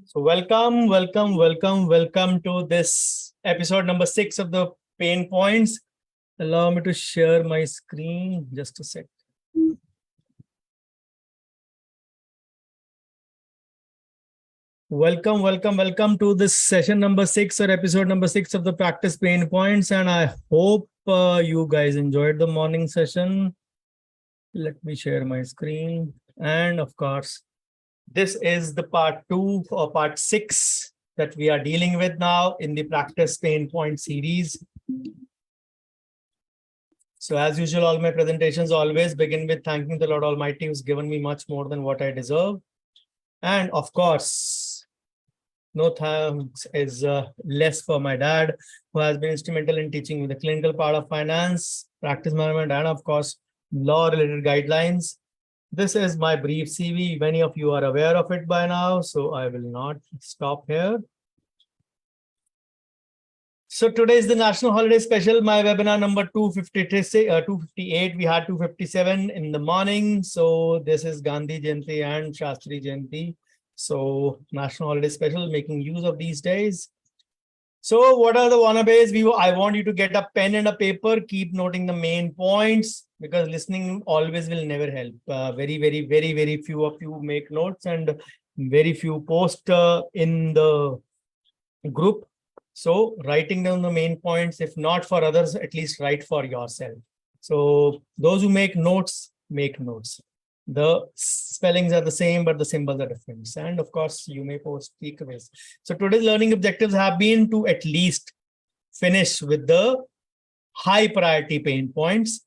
So welcome to this episode number 6 of the Pain Points. Allow me to share my screen just a sec. Welcome to this session number 6 or episode number 6 of the Practice Pain Points. And I hope you guys enjoyed the morning session. Let me share my screen. And of course, this is the part 2 or part 6 that we are dealing with now in the Practice Pain Point series. So as usual, all my presentations always begin with thanking the Lord Almighty who's given me much more than what I deserve. And of course, no thanks is less for my dad, who has been instrumental in teaching me the clinical part of finance, practice management, and of course, law-related guidelines. This is my brief CV. Many of you are aware of it by now, so I will not stop here. So today is the National Holiday Special, my webinar number 258. We had 257 in the morning. So this is Gandhi Jayanti and Shastri Jayanti. So National Holiday Special, making use of these days. So what are the wannabes? I want you to get a pen and a paper, keep noting the main points, because listening always will never help. Very few of you make notes and very few post in the group. So writing down the main points, if not for others, at least write for yourself. So those who make notes, make notes. The spellings are the same, but the symbols are different. And of course, you may post takeaways. So today's learning objectives have been to at least finish with the high priority pain points.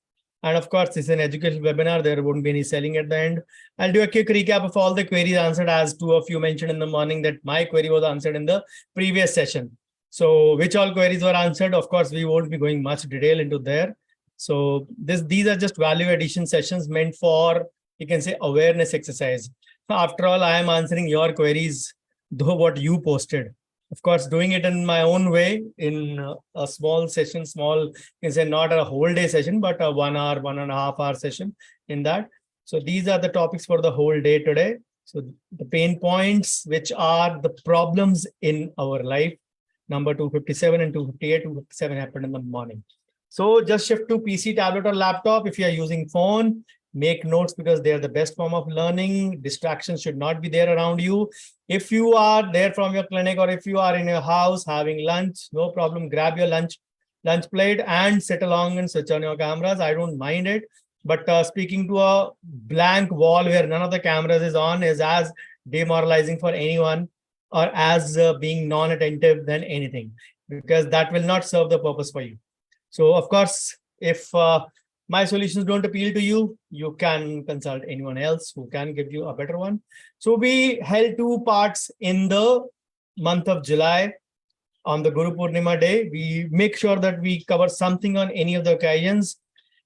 And of course, this is an educational webinar. There won't be any selling at the end. I'll do a quick recap of all the queries answered, as two of you mentioned in the morning that my query was answered in the previous session. So which all queries were answered? Of course, we won't be going much detail into there. So these are just value addition sessions meant for, you can say, awareness exercise. After all, I am answering your queries, though what you posted. Of course, doing it in my own way, in a small session, you can say not a whole day session, but a 1 hour, 1.5 hour session in that. So these are the topics for the whole day today. So the pain points, which are the problems in our life. Number 257 and 258, 257 happened in the morning. So just shift to PC, tablet, or laptop. If you are using phone, make notes because they are the best form of learning. Distractions should not be there around you. If you are there from your clinic or if you are in your house having lunch, no problem. Grab your lunch plate and sit along and switch on your cameras. I don't mind it. But speaking to a blank wall where none of the cameras is on is as demoralizing for anyone, or as being non-attentive than anything, because that will not serve the purpose for you. So of course, if my solutions don't appeal to you, you can consult anyone else who can give you a better one. So we held 2 parts in the month of July. On the Guru Purnima day, we make sure that we cover something on any of the occasions.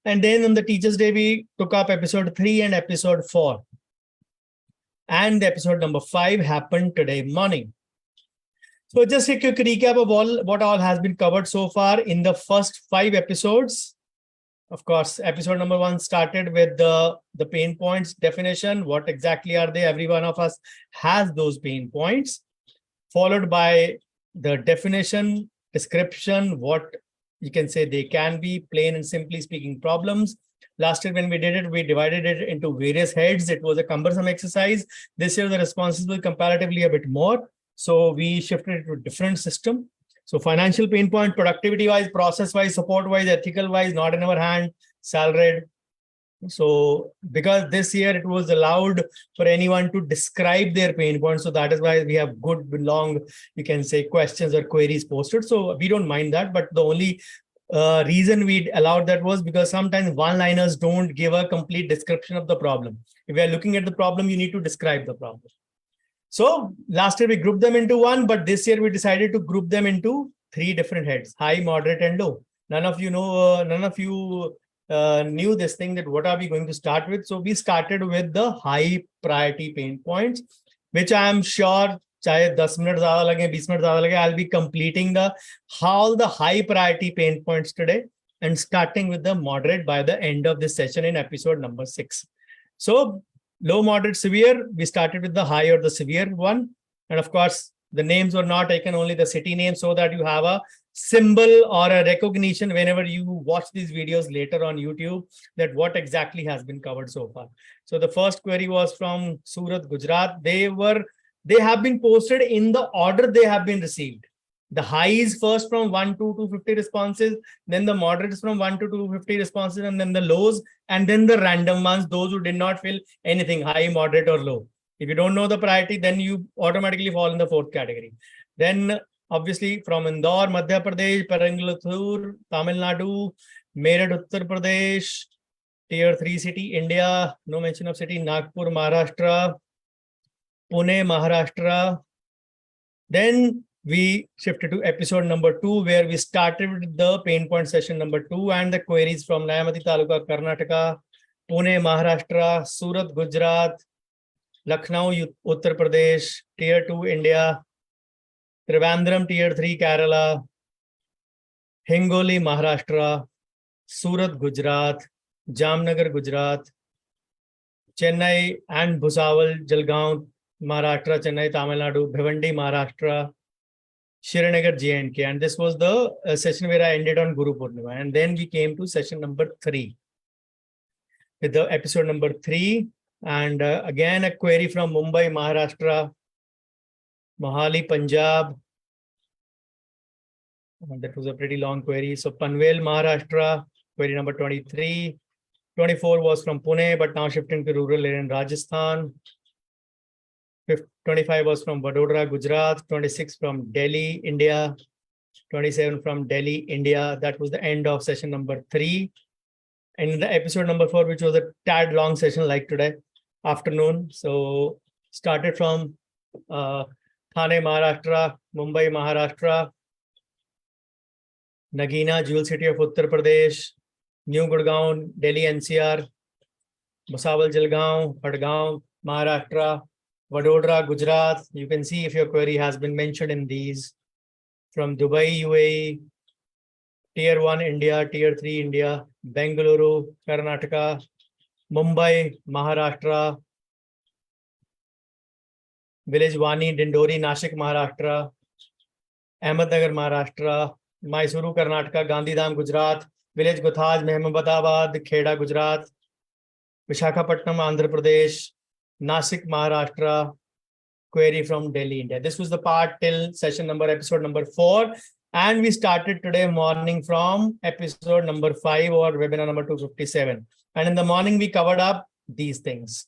And then on the Teachers' Day, we took up episode 3 and episode 4. And episode number 5 happened today morning. So just a quick recap of what all has been covered so far in the first 5 episodes. Of course, episode number 1 started with the pain points definition. What exactly are they? Every one of us has those pain points, followed by the definition, description, what you can say they can be, plain and simply speaking, problems. Last year when we did it, we divided it into various heads. It was a cumbersome exercise. This year, the responses were comparatively a bit more. So we shifted it to a different system. So financial pain point, productivity-wise, process-wise, support-wise, ethical-wise, not in our hand, salaried. So because this year it was allowed for anyone to describe their pain points. So that is why we have good, long, you can say, questions or queries posted. So we don't mind that. But the only reason we allowed that was because sometimes one-liners don't give a complete description of the problem. If we are looking at the problem, you need to describe the problem. So last year we grouped them into 1, but this year we decided to group them into 3 different heads: high, moderate, and low. None of you knew this thing, that what are we going to start with. So we started with the high priority pain points, which I am sure चाहे 10 minutes ज़्यादा लगे, 20 minutes ज़्यादा लगे, I'll be completing all the high priority pain points today and starting with the moderate by the end of this session in episode number 6. So low, moderate, severe, we started with the high or the severe one. And of course, the names were not taken, only the city name, so that you have a symbol or a recognition whenever you watch these videos later on YouTube, that what exactly has been covered so far. So the first query was from Surat, Gujarat. They have been posted in the order they have been received. The highs first from 1 to 250 responses, then the moderates from 1 to 250 responses, and then the lows, and then the random ones, those who did not fill anything, high, moderate, or low. If you don't know the priority, then you automatically fall in the fourth category. Then obviously from Indore, Madhya Pradesh, Parangalattur, Tamil Nadu, Meerut, Uttar Pradesh, Tier 3 city, India, no mention of city, Nagpur, Maharashtra, Pune, Maharashtra. Then we shifted to episode number 2, where we started with the pain point session number 2 and the queries from Nyamati Taluka, Karnataka, Pune, Maharashtra, Surat, Gujarat, Lucknow, Uttar Pradesh, Tier 2 India, Trivandrum, Tier 3 Kerala, Hingoli, Maharashtra, Surat, Gujarat, Jamnagar, Gujarat, Chennai and Bhusawal, Jalgaon, Maharashtra, Chennai, Tamil Nadu, Bhiwandi, Maharashtra, Srinagar, J&K. And this was the session where I ended on Guru Purnima. And then we came to session number 3 with the episode number 3. And again, a query from Mumbai, Maharashtra, Mohali, Punjab. That was a pretty long query. So Panvel, Maharashtra, query number 23. 24 was from Pune, but now shifting to rural area in Rajasthan. 25 was from Vadodara, Gujarat. 26 from Delhi, India. 27 from Delhi, India. That was the end of session number 3. And in the episode number 4, which was a tad long session like today afternoon. So started from Thane, Maharashtra, Mumbai, Maharashtra, Nagina, jewel city of Uttar Pradesh, New Gurgaon, Delhi NCR, Bhusawal, Jalgaon, Padgaon, Maharashtra, Vadodara, Gujarat. You can see if your query has been mentioned in these. From Dubai, UAE, Tier 1 India, Tier 3 India, Bengaluru, Karnataka, Mumbai, Maharashtra, Village Wani, Dindori, Nashik, Maharashtra, Ahmednagar, Maharashtra, Mysuru, Karnataka, Gandhidham, Gujarat, Village Gothaj, Mehmedabad, Kheda, Gujarat, Visakhapatnam, Andhra Pradesh, Nasik, Maharashtra, query from Delhi, India. This was the part till session number, episode number 4. And we started today morning from episode number 5 or webinar number 257. And in the morning, we covered up these things.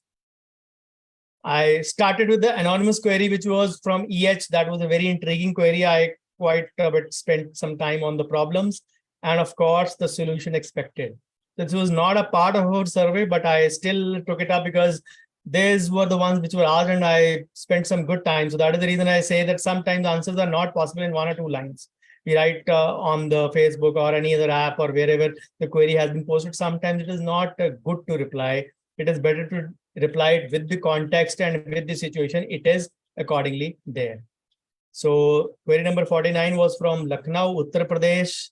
I started with the anonymous query, which was from EH. That was a very intriguing query. I quite a bit spent some time on the problems and of course the solution expected. This was not a part of our survey, but I still took it up because these were the ones which were asked and I spent some good time. So that is the reason I say that sometimes answers are not possible in 1 or 2 lines. We write on the Facebook or any other app or wherever the query has been posted. Sometimes it is not good to reply. It is better to reply it with the context and with the situation. It is accordingly there. So query number 49 was from Lucknow, Uttar Pradesh.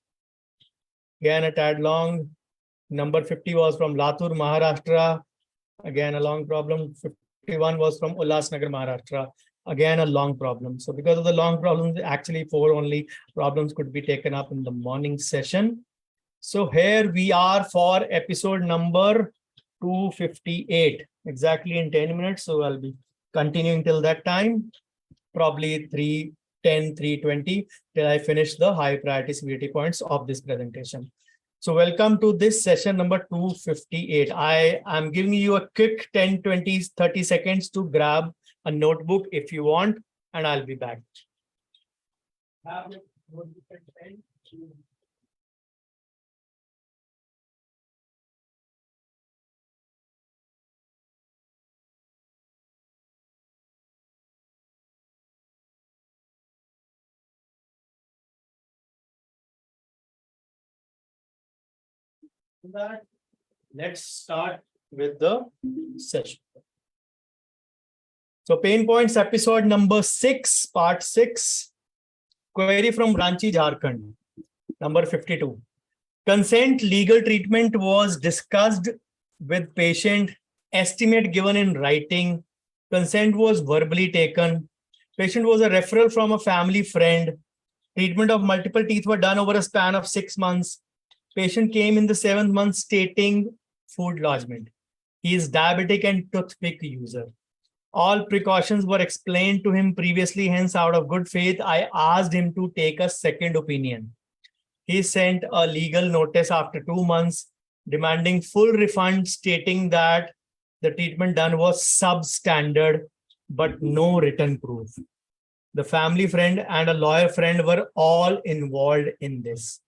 Again, a tad long. Number 50 was from Latur, Maharashtra. Again, a long problem. 51 was from Ulhasnagar, Maharashtra. Again, a long problem. So because of the long problems, actually 4 only problems could be taken up in the morning session. So here we are for episode number 258, exactly in 10 minutes. So I'll be continuing till that time, probably 3:10, 3:20, till I finish the high priority severity points of this presentation. So welcome to this session number 258. I am giving you a quick 10, 20, 30 seconds to grab a notebook if you want, and I'll be back. Let's start with the session. So pain points episode number 6, part 6, query from Ranchi, Jharkhand, number 52. Consent legal treatment was discussed with patient, estimate given in writing, consent was verbally taken, Patient was a referral from a family friend. Treatment of multiple teeth were done over a span of 6 months. Patient came in the 7th month stating food lodgement. He is diabetic and toothpick user. All precautions were explained to him previously, hence out of good faith, I asked him to take a second opinion. He sent a legal notice after 2 months demanding full refund, stating that the treatment done was substandard, but no written proof. The family friend and a lawyer friend were all involved in this.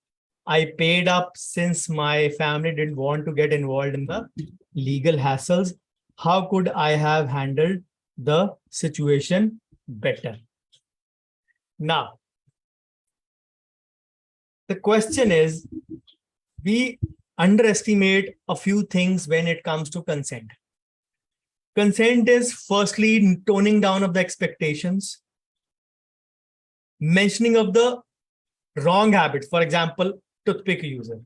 I paid up since my family didn't want to get involved in the legal hassles. How could I have handled the situation better? Now, the question is, we underestimate a few things when it comes to consent. Consent is firstly toning down of the expectations, mentioning of the wrong habits, for example, toothpick user,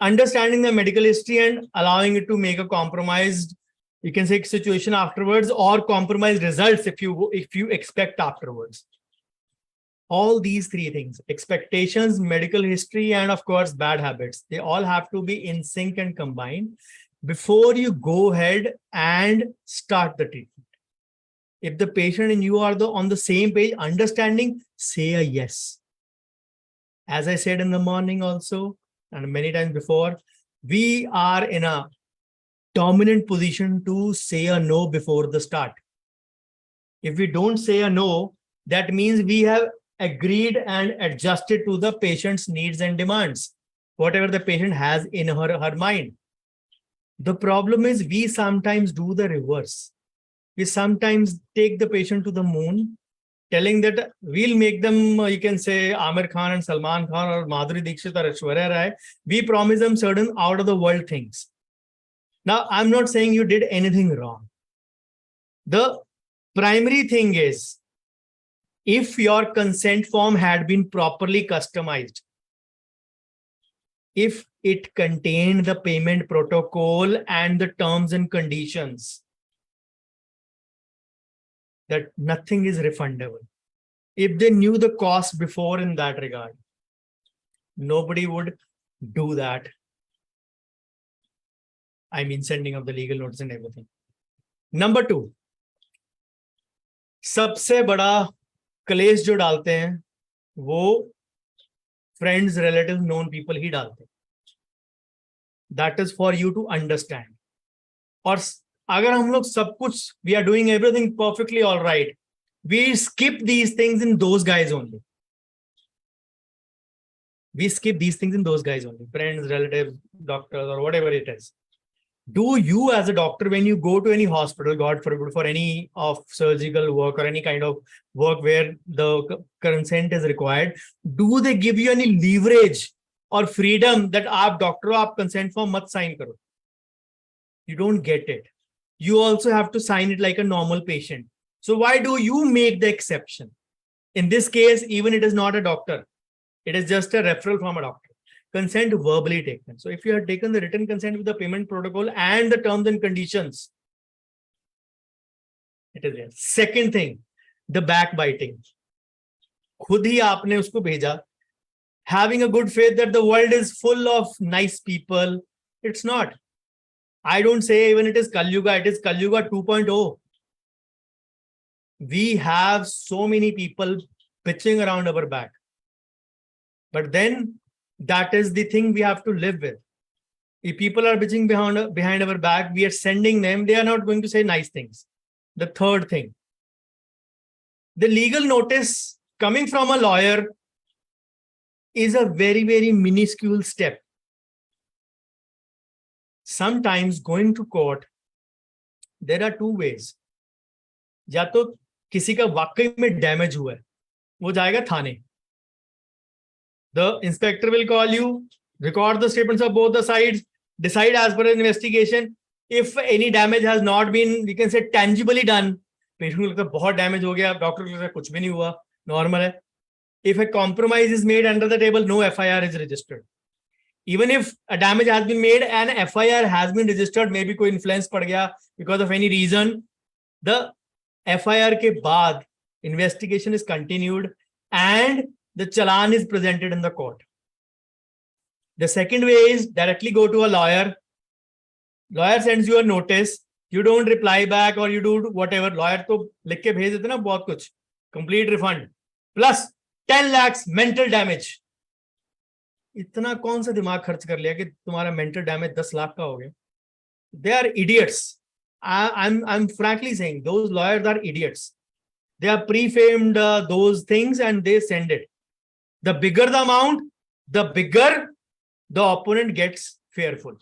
understanding the medical history and allowing it to make a compromised, you can say, situation afterwards, or compromised results if you expect afterwards. All these three things, expectations, medical history, and of course, bad habits, they all have to be in sync and combined before you go ahead and start the treatment. If the patient and you are on the same page, understanding, say a yes. As I said in the morning also, and many times before, we are in a dominant position to say a no before the start. If we don't say a no, that means we have agreed and adjusted to the patient's needs and demands, whatever the patient has in her mind. The problem is we sometimes do the reverse. We sometimes take the patient to the moon, telling that we'll make them, you can say, Amir Khan and Salman Khan or Madhuri Dixit or Aishwarya Rai. We promise them certain out of the world things. Now, I'm not saying you did anything wrong. The primary thing is, if your consent form had been properly customized, if it contained the payment protocol and the terms and conditions, that nothing is refundable. If they knew the cost before in that regard, nobody would do that. I mean, sending of the legal notice and everything. Number 2, सबसे बड़ा क्लेश जो डालते हैं वो friends, relatives, known people ही डालते हैं. That is for you to understand. और अगर हम लोग सब कुछ, we are doing everything perfectly all right, we skip these things in those guys only. We skip these things in those guys only, friends, relatives, doctors, or whatever it is. Do you as a doctor, when you go to any hospital, God forbid, for any of surgical work or any kind of work where the consent is required, do they give you any leverage or freedom that aap doctor aap consent form mat sign karo? You don't get it. You also have to sign it like a normal patient. So why do you make the exception? In this case, even it is not a doctor. It is just a referral from a doctor. Consent verbally taken. So if you have taken the written consent with the payment protocol and the terms and conditions, it is there. Second thing, the backbiting. खुद ही आपने उसको भेजा, having a good faith that the world is full of nice people. It's not. I don't say even it is Kali Yuga, it is Kali Yuga 2.0. We have so many people pitching around our back. But then that is the thing we have to live with. If people are bitching behind our back, we are sending them, they are not going to say nice things. The third thing, the legal notice coming from a lawyer is a very, very minuscule step. Sometimes going to court, there are two ways. या तो किसी का वाकई में damage हुआ है, वो जाएगा थाने. The inspector will call you, record the statements of both the sides, decide as per an investigation. If any damage has not been, you can say, tangibly done, patient को लगता है बहुत damage हो गया, doctor को लगता है कुछ भी नहीं हुआ, normal है. If a compromise is made under the table, no FIR is registered. Even if a damage has been made and FIR has been registered, maybe कोई influence पड़ गया because of any reason, the FIR के बाद investigation is continued, and the challan is presented in the court. The second way is directly go to a lawyer. Lawyer sends you a notice. You don't reply back or you do whatever. Lawyer to लिख के भेज देते ना बहुत कुछ. Complete refund. Plus 10 lakhs mental damage. इतना कौन सा दिमाग खर्च कर लिया कि तुम्हारा mental damage 10 लाख का हो गया? They are idiots. I'm frankly saying those lawyers are idiots. They have pre-framed those things and they send it. The bigger the amount, the bigger the opponent gets fearful.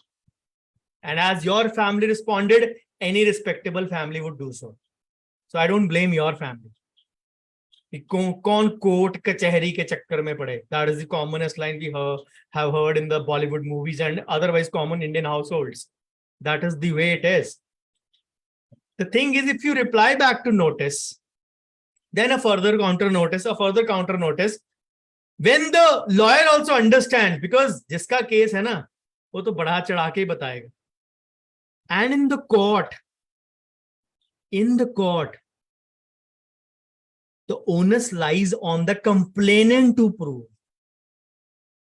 And as your family responded, any respectable family would do so. So I don't blame your family. कौन court कचहरी के चक्कर में पड़े? That is the commonest line we have heard in the Bollywood movies and otherwise common Indian households. That is the way it is. The thing is, if you reply back to notice, then a further counter notice, when the lawyer also understands, because जिसका case है ना, वो तो बढ़ा चढ़ा के ही बताएगा. And in the court, the onus lies on the complainant to prove.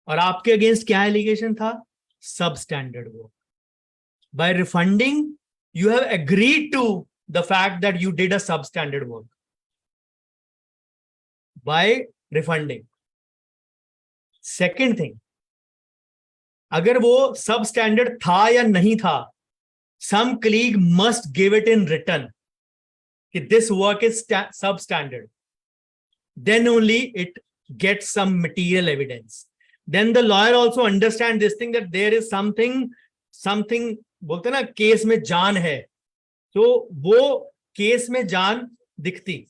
और आपके against क्या allegation था? Substandard work. By refunding, you have agreed to the fact that you did a substandard work. By refunding. Second thing, अगर वो substandard था या नहीं था, some colleague must give it in written that this work is substandard. Then only it gets some material evidence. Then the lawyer also understands this thing that there is something बोलते ना case में जान है, तो वो case में जान दिखती,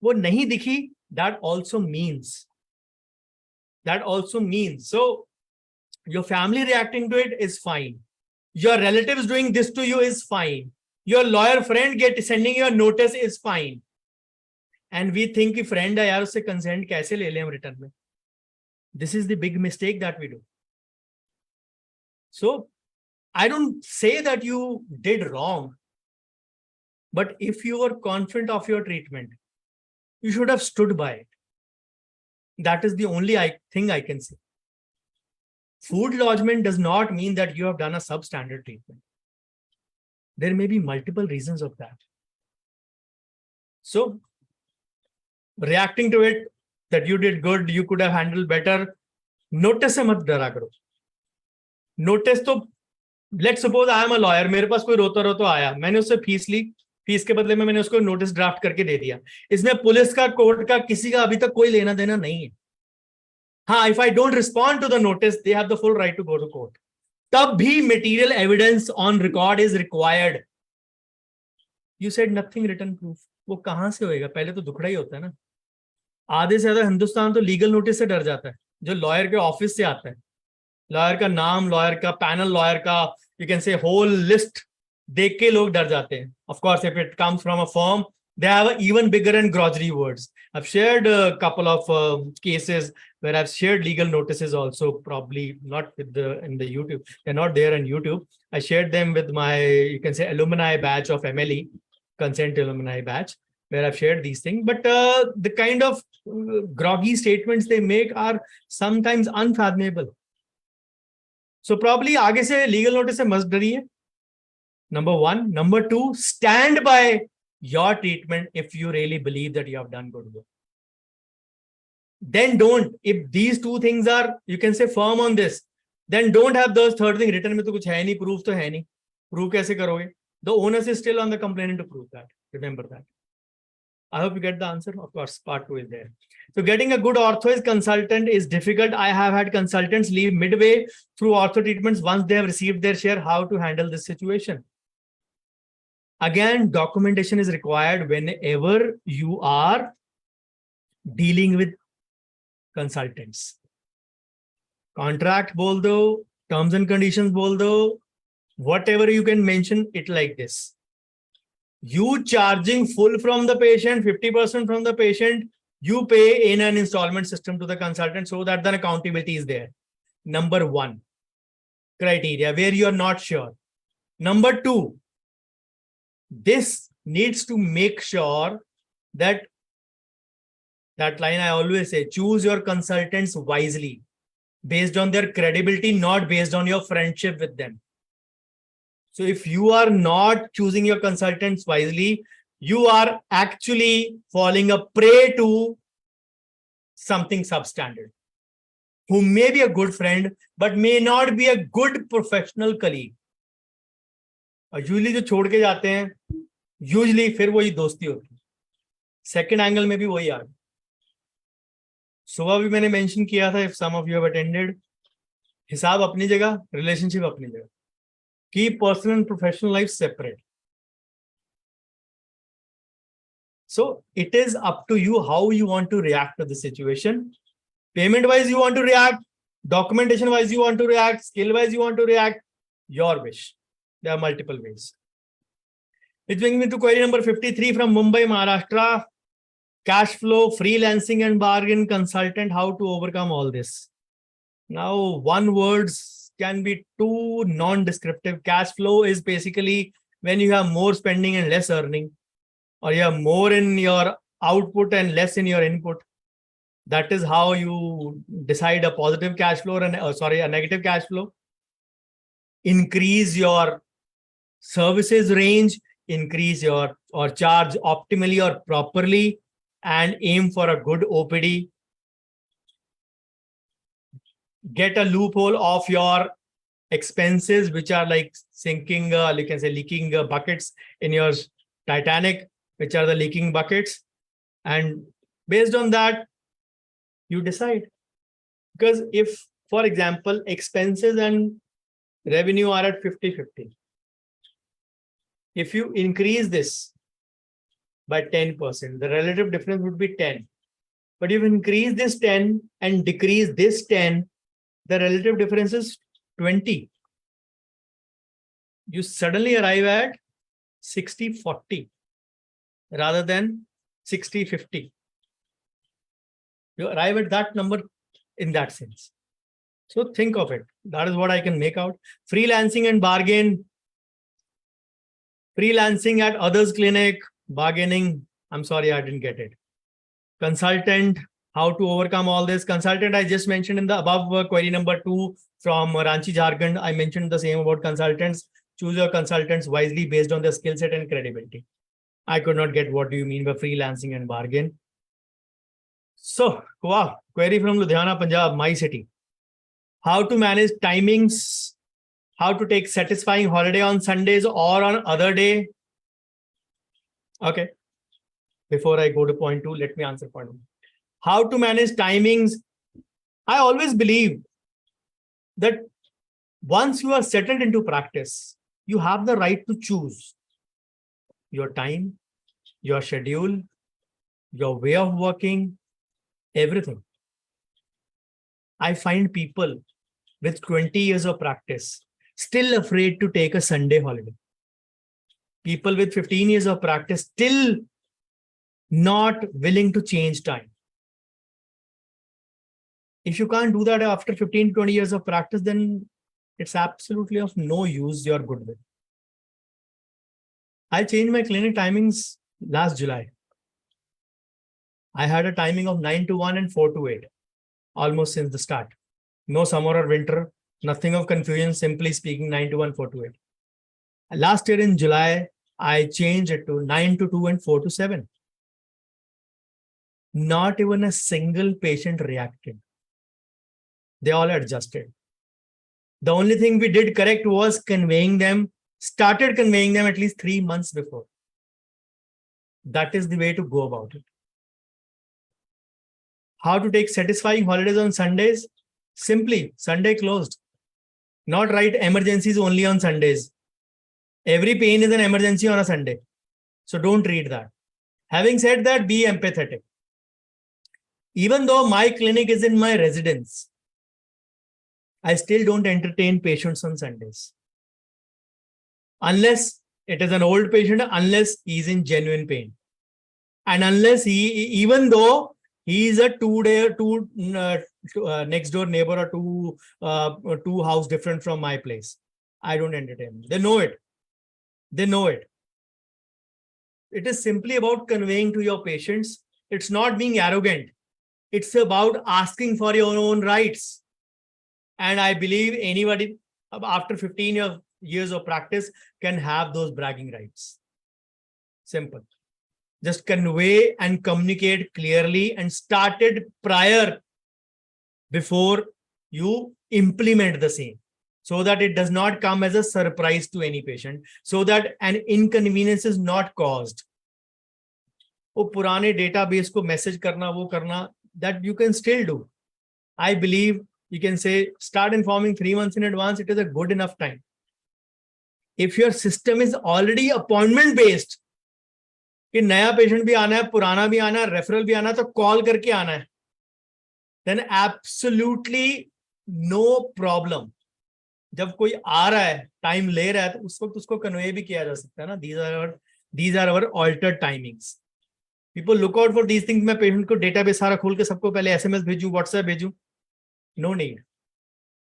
वो नहीं दिखी, that also means so your family reacting to it is fine, your relatives doing this to you is fine, your lawyer friend sending you a notice is fine, and we think कि friend है यार, उससे consent कैसे ले लें हम return में? This is the big mistake that we do. So I don't say that you did wrong, but if you were confident of your treatment, you should have stood by it. That is the only thing I can say. Food lodgement does not mean that you have done a substandard treatment. There may be multiple reasons of that. So, reacting to it, that you did good, you could have handled better, notice से मत डरा करो. Notice तो, let's suppose I am a lawyer, मेरे पास कोई रोता आया, मैंने उससे फीस ली, फीस के बदले में मैंने उसको नोटिस ड्राफ्ट करके दे दिया. इसमें पुलिस का, कोर्ट का, किसी का अभी तक कोई लेना देना नहीं है. हाँ, if I don't respond to the notice, they have the full right to go to court. तब भी material evidence on record is required. You said nothing written proof. वो कहाँ से होएगा? पहले तो दुखड़ा ही होता है ना. आधे से ज्यादा हिंदुस्तान तो लीगल नोटिस से डर जाता है, जो लॉयर के ऑफिस से आता है. लॉयर का नाम, लॉयर का पैनल, लॉयर का you can say whole list देख के लोग डर जाते हैं. Of course, if it comes from a firm, they have even bigger and grocery words. I've shared a couple of cases where I've shared legal notices also, probably not with in the YouTube. They're not there on YouTube. I shared them with my, you can say, alumni batch of MLE, consent alumni batch, where I've shared these things. But the kind of groggy statements they make are sometimes unfathomable. So probably आगे से legal notice से मत डरिए. Number one. Number two, stand by your treatment if you really believe that you have done good work. Then don't. If these two things are, you can say, firm on this, then don't have those third thing written में तो कुछ है नहीं, proof तो है नहीं. Proof कैसे करोगे? The onus is still on the complainant to prove that. Remember that. I hope you get the answer. Of course, part 2 is there. So getting a good orthoist consultant is difficult. I have had consultants leave midway through ortho treatments once they have received their share. How to handle this situation? Again, documentation is required whenever you are dealing with consultants. Contract bol do, terms and conditions bol do, whatever you can mention it like this. You charging full from the patient, 50% from the patient, you pay in an installment system to the consultant so that the accountability is there. Number one, criteria where you are not sure. Number two, this needs to make sure that line I always say, choose your consultants wisely, based on their credibility, not based on your friendship with them. So if you are not choosing your consultants wisely, you are actually falling a prey to something substandard, who may be a good friend, but may not be a good professional colleague. और usually जो छोड़ के जाते हैं, usually फिर वही दोस्ती होती है. सेकेंड एंगल में भी वही आ गया. सुबह भी मैंने मेंशन किया था, if some of you have attended, हिसाब अपनी जगह, रिलेशनशिप अपनी जगह. Keep personal and professional life separate. So it is up to you how you want to react to the situation. Payment wise, you want to react. Documentation wise, you want to react. Skill wise, you want to react. Your wish. There are multiple ways. Which brings me to query number 53 from Mumbai, Maharashtra. Cash flow, freelancing and bargain consultant, how to overcome all this. Now, one words can be too non-descriptive. Cash flow is basically when you have more spending and less earning, or you have more in your output and less in your input. That is how you decide a positive cash flow and a negative cash flow. Increase your services range, increase your or charge optimally or properly, and aim for a good OPD. Get a loophole of your expenses, which are like sinking, you can say leaking buckets in your Titanic, which are the leaking buckets. And based on that, you decide. Because if, for example, expenses and revenue are at 50-50, if you increase this by 10%, the relative difference would be 10. But if you increase this 10 and decrease this 10, the relative difference is 20. You suddenly arrive at 60-40 rather than 60-50. You arrive at that number in that sense. So think of it. That is what I can make out. Freelancing and bargain. Freelancing at others' clinic, bargaining. I'm sorry, I didn't get it. Consultant, how to overcome all this. Consultant, I just mentioned in the above query number 2 from Ranchi, Jharkhand. I mentioned the same about consultants. Choose your consultants wisely based on their skill set and credibility. I could not get what do you mean by freelancing and bargain. So, wow, query from Ludhiana, Punjab, my city. How to manage timings, how to take satisfying holiday on Sundays or on other day. Okay. Before I go to point 2, let me answer point 1. How to manage timings. I always believe that once you are settled into practice, you have the right to choose your time, your schedule, your way of working, everything. I find people with 20 years of practice still afraid to take a Sunday holiday. People with 15 years of practice still not willing to change time. If you can't do that after 15, 20 years of practice, then it's absolutely of no use your goodwill. I changed my clinic timings last July. I had a timing of 9 to 1 and 4 to 8, almost since the start. No summer or winter, nothing of confusion, simply speaking 9 to 1, 4 to 8. Last year in July, I changed it to 9 to 2 and 4 to 7. Not even a single patient reacted. They all adjusted. The only thing we did correct was started conveying them at least 3 months before. That is the way to go about it. How to take satisfying holidays on Sundays? Simply, Sunday closed. Not write emergencies only on Sundays. Every pain is an emergency on a Sunday. So don't read that. Having said that, be empathetic. Even though my clinic is in my residence, I still don't entertain patients on Sundays. Unless it is an old patient, unless he's in genuine pain. And unless even though he is a next door neighbor or two house different from my place, I don't entertain them. They know it. They know it. It is simply about conveying to your patients. It's not being arrogant. It's about asking for your own rights. And I believe anybody after 15 years of practice can have those bragging rights. Simple. Just convey and communicate clearly and started prior before you implement the same, so that it does not come as a surprise to any patient, so that an inconvenience is not caused. वो पुराने database को message करना वो करना, that you can still do. I believe you can say start informing 3 months in advance. It is a good enough time. If your system is already appointment based, कि नया patient भी आना है, पुराना भी आना है, referral भी आना है, तो call करके आना है, then absolutely no problem. जब कोई आ रहा है, टाइम ले रहा है, तो उस वक्त उसको कन्वे भी किया जा सकता है ना. These are our altered timings. People look out for these things. मैं पेशेंट को डेटाबेस सारा खोल के सबको पहले SMS भेजूं, WhatsApp भेजूं. No need.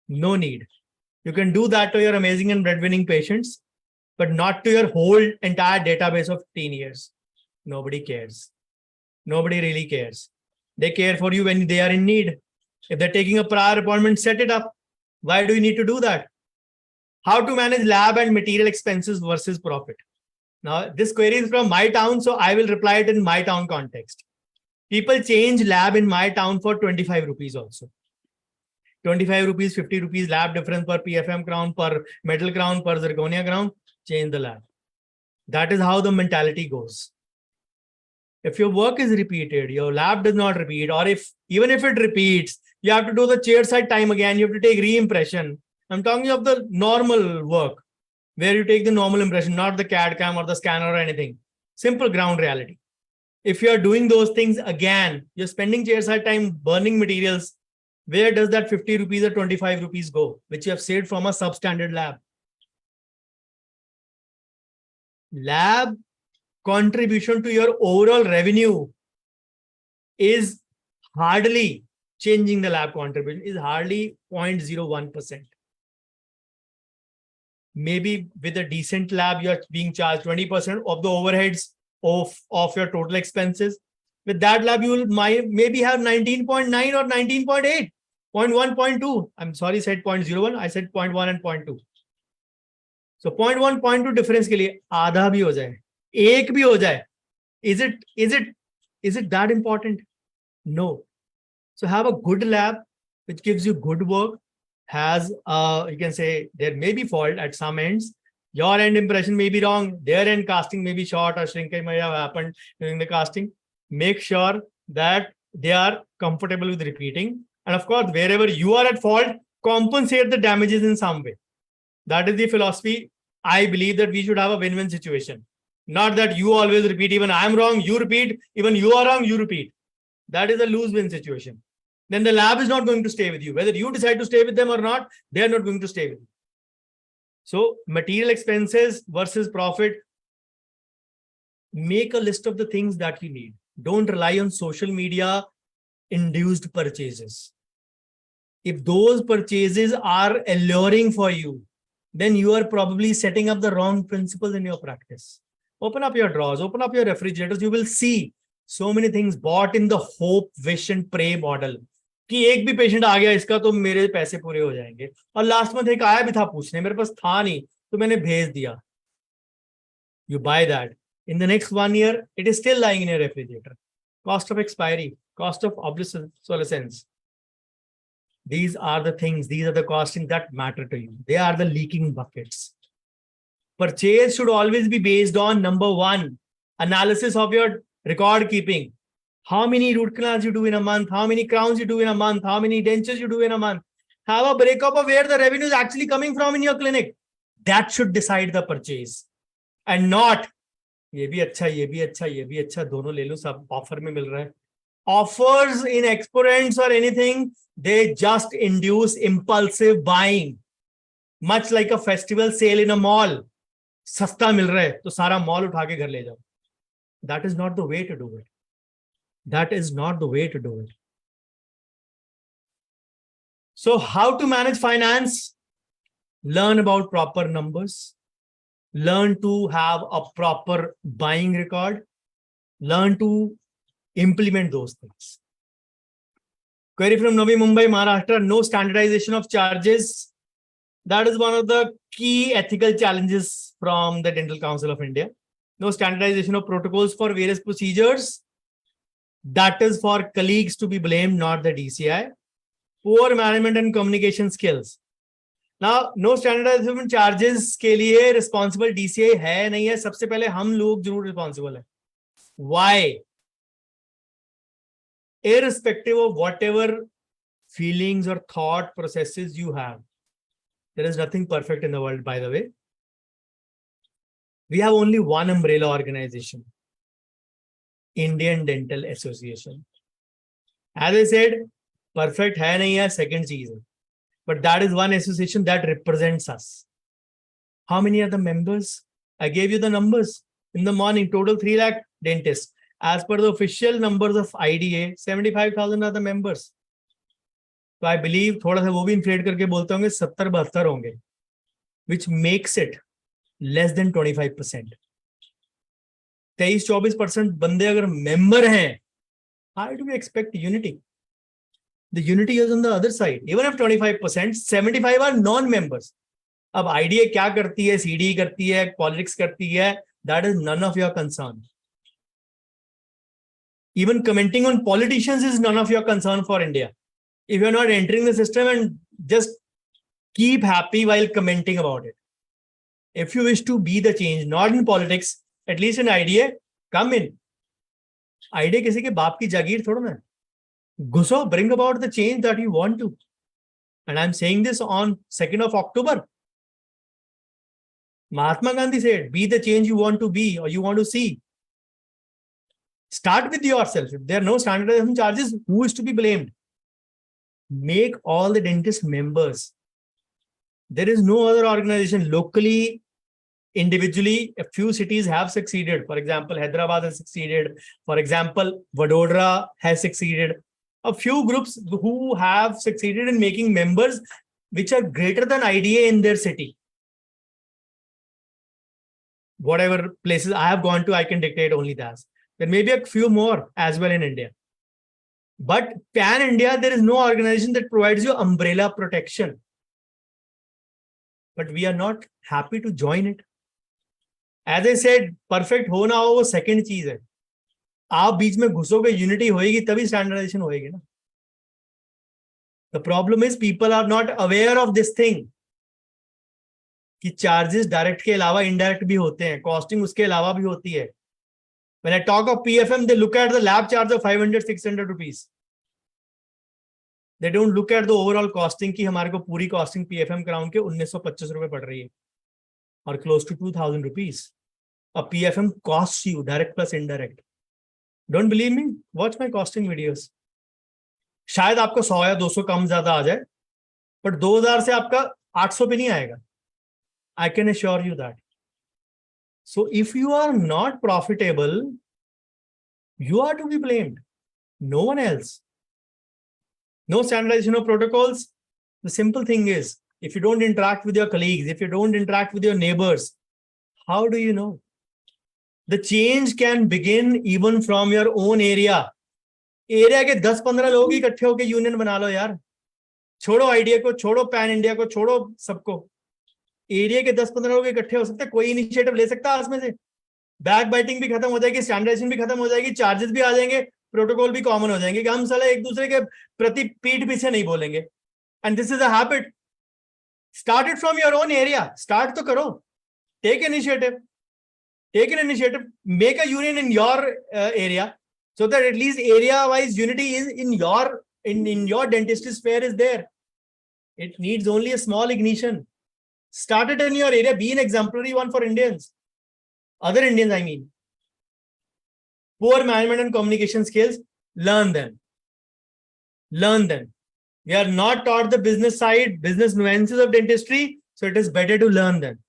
No need. You can do that to your amazing and breadwinning patients, but not to your whole entire database of 15 years. Nobody cares. Nobody really cares. They care for you when they are in need. If they're taking a prior appointment, set it up. Why do you need to do that? How to manage lab and material expenses versus profit. Now, this query is from my town, so I will reply it in my town context. People change lab in my town for 25 rupees also. 25 rupees, 50 rupees lab difference per PFM crown, per metal crown, per zirconia crown, change the lab. That is how the mentality goes. If your work is repeated, your lab does not repeat, or even if it repeats, you have to do the chair side time again, you have to take re-impression. I'm talking of the normal work, where you take the normal impression, not the CAD cam or the scanner or anything. Simple ground reality. If you are doing those things again, you're spending chair side time burning materials, where does that 50 rupees or 25 rupees go, which you have saved from a substandard lab? Lab contribution to your overall revenue is hardly changing. The lab contribution is hardly 0.01%. Maybe with a decent lab, you're being charged 20% of the overheads of your total expenses. With that lab, you will maybe have 19.9 or 19.8, 0.1, 0.2. I'm sorry, I said 0.01. I said 0.1 and 0.2. So 0.1, 0.2 difference के लिए आधा भी हो जाए, एक भी हो जाए. Is it that important? No. So have a good lab which gives you good work, has you can say there may be fault at some ends. Your end impression may be wrong, their end casting may be short, or shrinkage may have happened during the casting. Make sure that they are comfortable with repeating. And of course, wherever you are at fault, compensate the damages in some way. That is the philosophy. I believe that we should have a win-win situation. Not that you always repeat, even I'm wrong, you repeat, even you are wrong, you repeat. That is a lose-win situation. Then the lab is not going to stay with you. Whether you decide to stay with them or not, they are not going to stay with you. So material expenses versus profit. Make a list of the things that you need. Don't rely on social media induced purchases. If those purchases are alluring for you, then you are probably setting up the wrong principles in your practice. Open up your drawers, open up your refrigerators. You will see so many things bought in the hope, wish and pray model. कि एक भी patient आ गया इसका तो मेरे पैसे पूरे हो जाएंगे, और लास्ट मंथ एक आया भी था पूछने, मेरे पास था नहीं तो मैंने भेज दिया. You buy that. In the next 1 year, it is still lying in your refrigerator. Cost of expiry, cost of obsolescence. These are the things, these are the costings that matter to you. They are the leaking buckets. Purchase should always be based on number one, analysis of your record keeping. How many root canals you do in a month, how many crowns you do in a month, how many dentures you do in a month. Have a breakup of where the revenue is actually coming from in your clinic. That should decide the purchase. And not, ये भी अच्छा, ये भी अच्छा, ये भी अच्छा, दोनों ले लो, सब ऑफर में मिल रहा है. Offers in exponents or anything, they just induce impulsive buying. Much like a festival sale in a mall. सस्ता मिल रहा है तो सारा मॉल उठा के घर ले जाओ. That is not the way to do it. That is not the way to do it. So how to manage finance? Learn about proper numbers. learn to have a proper buying record, learn to implement those things. Query from Navi Mumbai, Maharashtra, no standardization of charges. That is one of the key ethical challenges from the Dental Council of India. No standardization of protocols for various procedures. That is for colleagues to be blamed, not the DCI. Poor management and communication skills. Now, no standardization charges के लिए responsible DCI है नहीं है. सबसे पहले हम लोग जरूर responsible है. Why? Irrespective of whatever feelings or thought processes you have, there is nothing perfect in the world, by the way. We have only one umbrella organization, Indian Dental Association. As I said, perfect hai nahi hai, second cheez hai. But that is one association that represents us. How many are the members? I gave you the numbers in the morning, total 3 lakh dentists. As per the official numbers of IDA, 75,000 are the members. So I believe थोड़ा सा वो भी inflate करके बोलते होंगे 70-72 होंगे, which makes it less than 25%. 23-24% बंदे अगर member हैं, how do we expect unity? The unity is on the other side. Even if 25%, 75 are non-members. अब IDA क्या करती है, CDE करती है, politics करती है, that is none of your concern. Even commenting on politicians is none of your concern for India. If you're not entering the system, and just keep happy while commenting about it. If you wish to be the change, not in politics, at least in IDA, come in. IDA किसी के बाप की जागीर थोड़ा ना. घुसो, bring about the change that you want to. And I'm saying this on 2nd of October. Mahatma Gandhi said, be the change you want to be or you want to see. Start with yourself. If there are no standardization charges, who is to be blamed? Make all the dentist members. There is no other organization locally, individually. A few cities have succeeded. For example, Hyderabad has succeeded. For example, Vadodara has succeeded. A few groups who have succeeded in making members which are greater than IDA in their city. Whatever places I have gone to, I can dictate only that. There may be a few more as well in India. But pan India, there is no organization that provides you umbrella protection. But we are not happy to join it. As I said, perfect हो ना हो वो second चीज है. आप बीच में घुसोगे, unity होएगी तभी standardization होएगी ना. The problem is people are not aware of this thing. कि charges direct के अलावा indirect भी होते हैं, costing उसके अलावा भी होती है. When I talk of PFM, they look at the lab charge of 500-600 rupees. They don't look at the overall costing कि हमारे को पूरी costing PFM कराउंड के 1925 रुपए पड़ रही है और close to 2000 rupees. A PFM costs you direct plus indirect. Don't believe me? Watch my costing videos. शायद आपको 100 या 200 कम ज्यादा आ जाए, but 2000 से आपका 800 पे नहीं आएगा. I can assure you that. So if you are not profitable, you are to be blamed. No one else. No standardization of protocols. The simple thing is, if you don't interact with your colleagues, if you don't interact with your neighbors, how do you know? The change can begin even from your own area. Area के 10-15 लोग इकट्ठे होकर union बना लो यार. छोड़ो idea को, छोड़ो pan India को, छोड़ो सबको. एरिया के 10-15 लोग इकट्ठे हो सकते हैं, कोई इनिशिएटिव ले सकता है इसमें से. बैक बाइटिंग भी खत्म हो जाएगी, स्टैंडर्डाइजेशन भी खत्म हो जाएगी, चार्जेस भी आ जाएंगे, प्रोटोकॉल भी कॉमन हो जाएंगे कि हम साला एक दूसरे के प्रति पीठ पीछे नहीं बोलेंगे. And this is a habit. Start it from your own area. Start तो करो. Take initiative. Take an initiative. Make a union in your area, so that at least area-wise unity is in your dentistry sphere is there. It needs only a small ignition. Start it in your area. Be an exemplary one for Indians. Other Indians, I mean. Poor management and communication skills. Learn them. Learn them. We are not taught the business side, business nuances of dentistry, so it is better to learn them.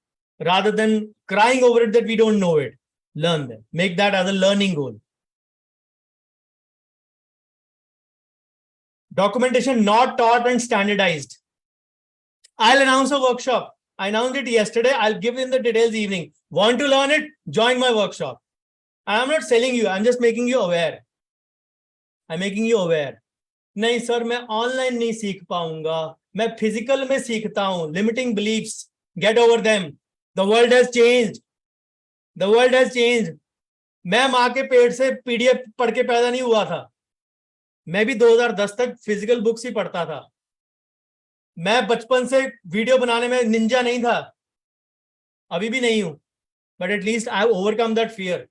Rather than crying over it that we don't know it. Learn them. Make that as a learning goal. Documentation not taught and standardized. I'll announce a workshop. I announced it yesterday. I'll give in the details evening. Want to learn it? Join my workshop. I'm not selling you. I'm just making you aware. I'm making you aware. नहीं sir मैं online नहीं सीख पाऊंगा, मैं physical में सीखता हूं. Limiting beliefs, get over them. The world has changed. The world has changed. मैं मां के पेट से पीडीएफ पढ़ के पैदा नहीं हुआ था. मैं भी 2010 तक फिजिकल बुक्स ही पढ़ता था. मैं बचपन से वीडियो बनाने में निंजा नहीं था, अभी भी नहीं हूं, but at least I have overcome that fear.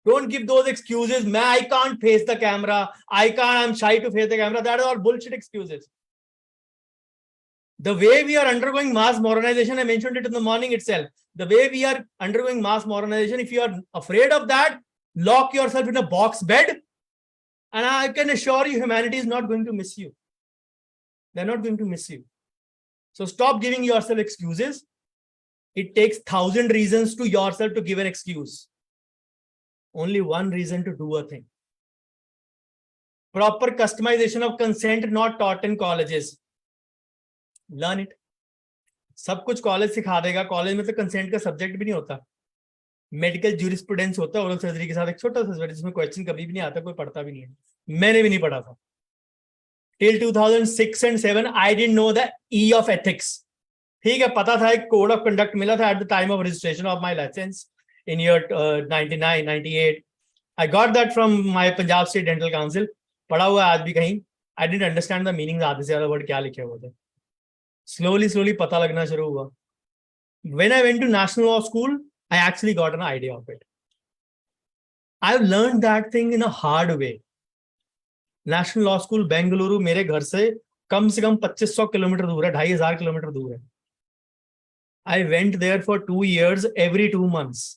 Don't give those excuses. I can't face the camera. I'm shy to face the camera. That are all bullshit excuses. The way we are undergoing mass modernization, I mentioned it in the morning itself. The way we are undergoing mass modernization, if you are afraid of that, lock yourself in a box bed. And I can assure you, humanity is not going to miss you. They're not going to miss you. So stop giving yourself excuses. It takes 1,000 reasons to yourself to give an excuse. Only one reason to do a thing. Proper customization of consent not taught in colleges. Learn it. सब कुछ college सिखा देगा. College में तो consent का subject भी नहीं होता. मेडिकल ज्यूरिस्प्रूडेंस होता है ओरल सर्जरी के साथ, एक छोटा सा सब्जेक्ट जिसमें क्वेश्चन कभी भी नहीं आता, कोई पढ़ता भी नहीं है. मैंने भी नहीं पढ़ा था. Till 2006 and 7 I didn't know the E of ethics. ठीक है, पता था एक कोड ऑफ कंडक्ट मिला था at the time of registration of my license. In year 99, 98. I got that from my Punjab State Dental Council. पढ़ा हुआ आज भी कहीं. I didn't understand the meaning. आधे से ज़्यादा वर्ड क्या लिखे हुए थे. Slowly पता लगना शुरू हुआ. When I went to National Law School, I actually got an idea of it. I've learned that thing in a hard way. National Law School, Bengaluru, मेरे घर से कम 2500 किलोमीटर दूर है, 2500 किलोमीटर दूर है. I went there for 2 years, every 2 months.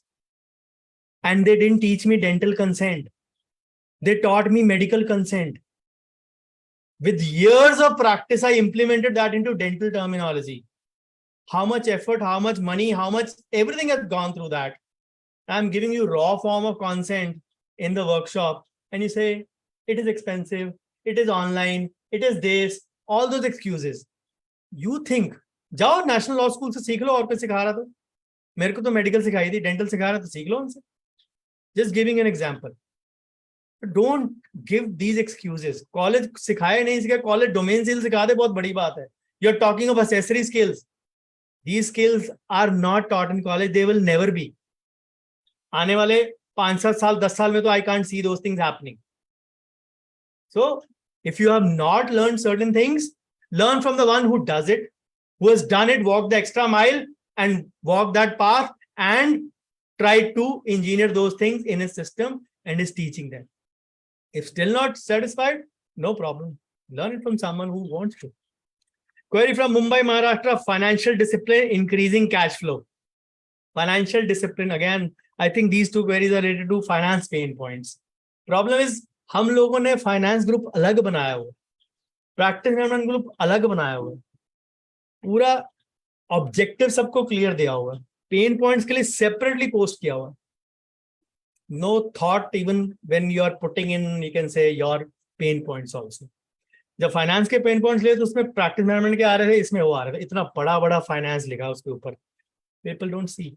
And they didn't teach me dental consent. They taught me medical consent. With years of practice, I implemented that into dental terminology. How much effort, how much money, how much everything has gone through that. I'm giving you raw form of consent in the workshop. And you say, it is expensive, it is online, it is this, all those excuses. You think, जाओ national law school से सीख लो और कोई सिखा रहा था. मेरे को तो मेडिकल सिखाई थी, डेंटल सिखा रहा था, सीख लो उनसे. Just giving an example. Don't give these excuses. College सिखाए नहीं सिखाए, college domain skills सिखा दे, बहुत बड़ी बात है. You're talking of accessory skills. These skills are not taught in college. They will never be. आने वाले 5-7 साल 10 साल में तो I can't see those things happening. So if you have not learned certain things, learn from the one who does it, who has done it, walk the extra mile and walk that path and try to engineer those things in his system and is teaching them. If still not satisfied, no problem. Learn it from someone who wants to. Query from Mumbai, Maharashtra, financial discipline, increasing cash flow. Financial discipline, again, I think these two queries are related to finance pain points. Problem is, हम लोगों ने finance group अलग बनाया हुआ, practice management group अलग बनाया हुआ, पूरा objective सबको clear दिया हुआ, pain points के लिए separately post किया हुआ. No thought even when you are putting in, you can say, your pain points also. जब फाइनेंस के पेन पॉइंट्स लिए तो उसमें प्रैक्टिस मैनेजमेंट के आ रहे थे, इसमें वो आ रहे थे. इतना बड़ा फाइनेंस लिखा उसके ऊपर. People don't see.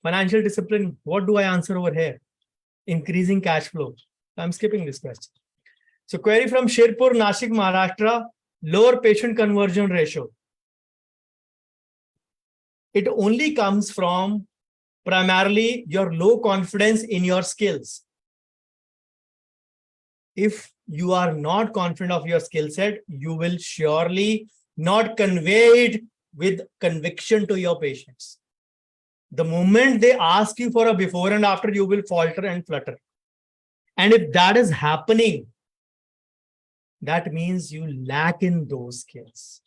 Financial discipline, what do I answer over here? Increasing cash flow. I'm skipping this question. So query from Shirpur, Nashik, Maharashtra, lower patient conversion ratio. It only comes from primarily your low confidence in your skills. If you are not confident of your skill set, you will surely not convey it with conviction to your patients. The moment they ask you for a before and after, you will falter and flutter. And if that is happening, that means you lack in those skills.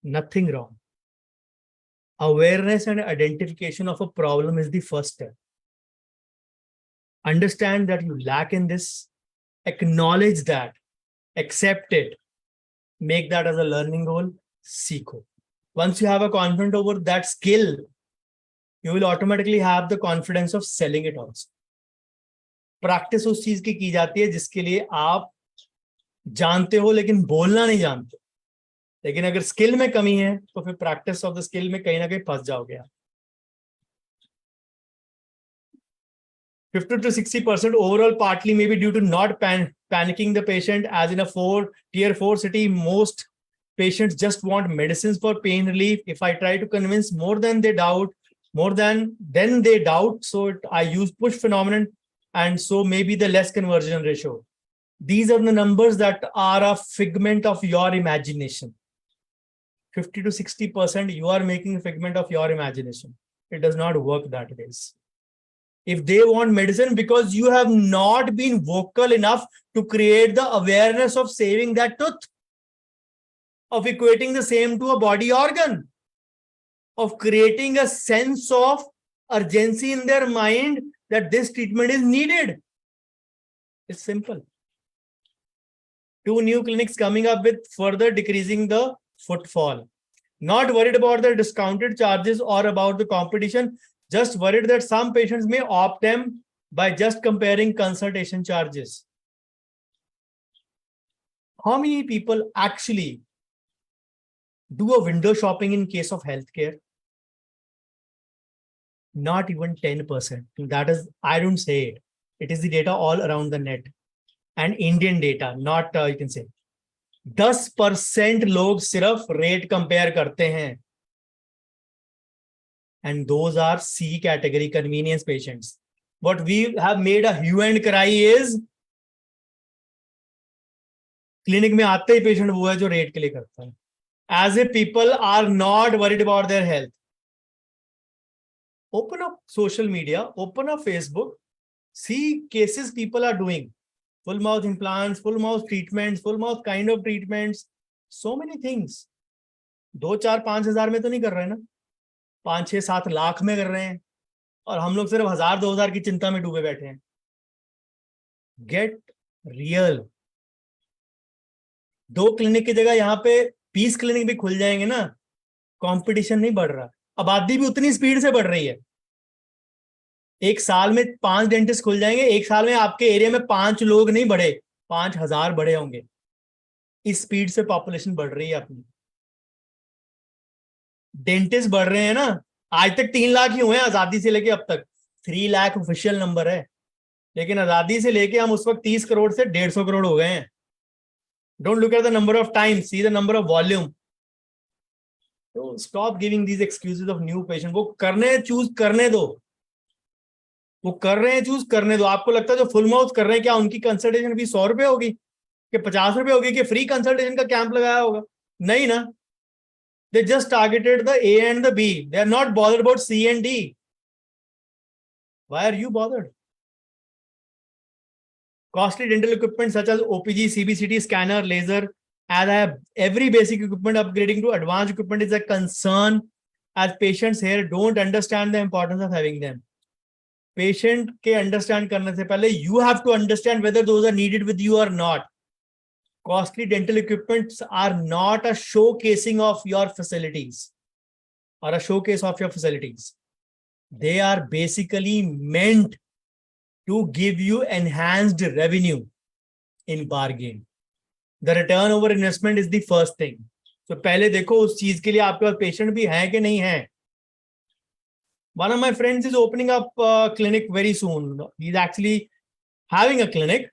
Nothing wrong. Awareness and identification of a problem is the first step. Understand that you lack in this, acknowledge that, accept it, make that as a learning goal, seeko. Once you have a confidence over that skill, you will automatically have the confidence of selling it also. Practice उस चीज की जाती है जिसके लिए आप जानते हो लेकिन बोलना नहीं जानते. लेकिन अगर स्किल में कमी है तो फिर प्रैक्टिस ऑफ द स्किल में कहीं ना कहीं फंस जाओगे आप। 50 to 60% overall partly maybe due to not panicking the patient, as in a tier 4 city, most patients just want medicines for pain relief. If I try to convince more than they doubt, then they doubt. So I use push phenomenon, and so maybe the less conversion ratio. These are the numbers that are a figment of your imagination. 50 to 60% you are making a figment of your imagination. It does not work that way. If they want medicine, because you have not been vocal enough to create the awareness of saving that tooth, of equating the same to a body organ, of creating a sense of urgency in their mind that this treatment is needed. It's simple. 2 new clinics coming up with further decreasing the footfall. Not worried about the discounted charges or about the competition, just worried that some patients may opt them by just comparing consultation charges. How many people actually do a window shopping in case of healthcare? Not even 10%. That is, I don't say it. It is the data all around the net. And Indian data, not you can say 10% लोग सिर्फ rate compare करते हैं, and those are C category convenience patients. What we have made a hue and cry is clinic में आते ही patient वो है जो rate के लिए करता है, as if people are not worried about their health. Open up social media, open up Facebook, see cases people are doing. Full mouth implants, full mouth treatments, full mouth kind of treatments, so many things. 2-4-5 हजार में तो नहीं कर रहे हैं ना, 5-6-7 लाख में कर रहे हैं, और हम लोग सिर्फ 1000-2000 की चिंता में डूबे बैठे हैं. Get real. 2 क्लिनिक की जगह यहाँ पे 20 क्लिनिक भी खुल जाएंगे ना, कंपटीशन नहीं बढ़ रहा, आबादी भी उतनी स्पीड से बढ़ रही है. एक साल में 5 डेंटिस्ट खुल जाएंगे, एक साल में आपके एरिया में 5 लोग नहीं बढ़े, 5000 बढ़े होंगे. इस स्पीड से पॉपुलेशन बढ़ रही है अपनी. डेंटिस्ट बढ़ रहे हैं ना, आज तक 3 लाख ही हुए हैं आजादी से लेके अब तक. 3 लाख ऑफिशियल नंबर है, लेकिन आजादी से लेके हम उस वक्त 30 करोड़ से 150 करोड़ हो गए हैं. Don't look at the number of time, see the number of volume. तो stop giving these excuses of new patient. वो करने चूज करने दो, वो कर रहे हैं चूज करने दो. आपको लगता है जो फुल माउथ कर रहे हैं, क्या उनकी कंसल्टेशन फीस 100 रुपए होगी कि 50 रुपए होगी कि फ्री कंसल्टेशन का कैंप लगाया होगा? नहीं ना. They just targeted the A and the B. They are not bothered about C and D. Why are you bothered? Costly dental equipment such as OPG, CBCT, scanner, laser, as I have every basic equipment, upgrading to advanced equipment is a concern, as patients here don't understand the importance of having them. Patient के understand करने से पहले you have to understand whether those are needed with you or not. Costly dental equipments are not a showcasing of your facilities or a showcase of your facilities. They are basically meant to give you enhanced revenue in bargain. The return over investment is the first thing. So पहले देखो उस चीज के लिए आपके पास patient भी हैं कि नहीं है. One of my friends is opening up a clinic very soon. He's actually having a clinic.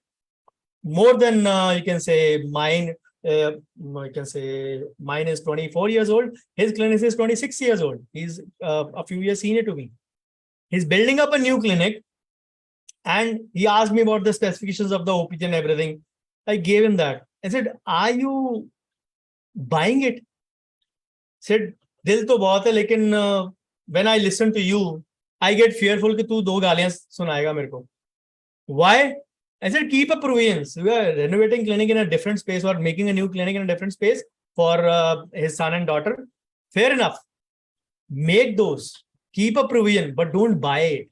More than you can say mine. You can say mine is 24 years old. His clinic is 26 years old. He's a few years senior to me. He's building up a new clinic, and he asked me about the specifications of the OPG and everything. I gave him that. I said, "Are you buying it?" He said, "Dil to bahut hai, lekin when I listen to you, I get fearful कि तू 2 गालियां सुनाएगा मेरे को." Why? I said, keep a provisions. We are renovating clinic in a different space or making a new clinic in a different space for his son and daughter. Fair enough. Make those. Keep a provision, but don't buy it.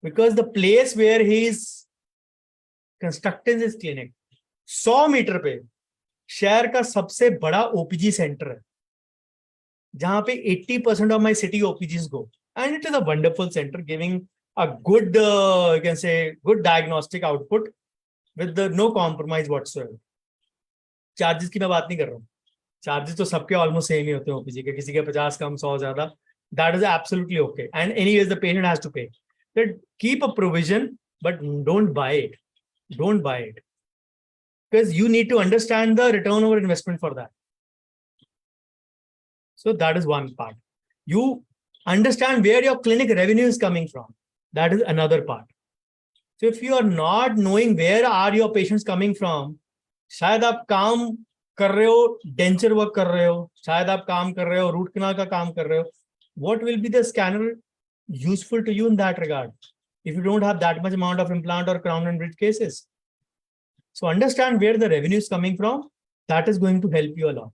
Because the place where he is constructing his clinic, 100 metre पे शहर का सबसे बड़ा OPG centre है, जहां पे 80% of my city OPGs go. And it is a wonderful center giving a good, you can say, good diagnostic output with no compromise whatsoever. Charges की मैं बात नहीं कर रहा हूँ. चार्जेस तो सबके ऑलमोस्ट सेम ही होते हैं ओपीजी के, किसी के 50 कम 100 ज्यादा, that is absolutely okay, and anyways the patient has to pay, keep a provision but don't buy it, don't buy it, because you need to understand the return over investment for that. So that is one part. You understand where your clinic revenue is coming from, that is another part. So if you are not knowing where are your patients coming from, शायद आप काम कर रहे हो, denture work कर रहे हो, शायद आप काम कर रहे हो, रूट कैनाल का काम कर रहे हो, what will be the scanner useful to you in that regard if you don't have that much amount of implant or crown and bridge cases? So understand where the revenue is coming from. That is going to help you a lot.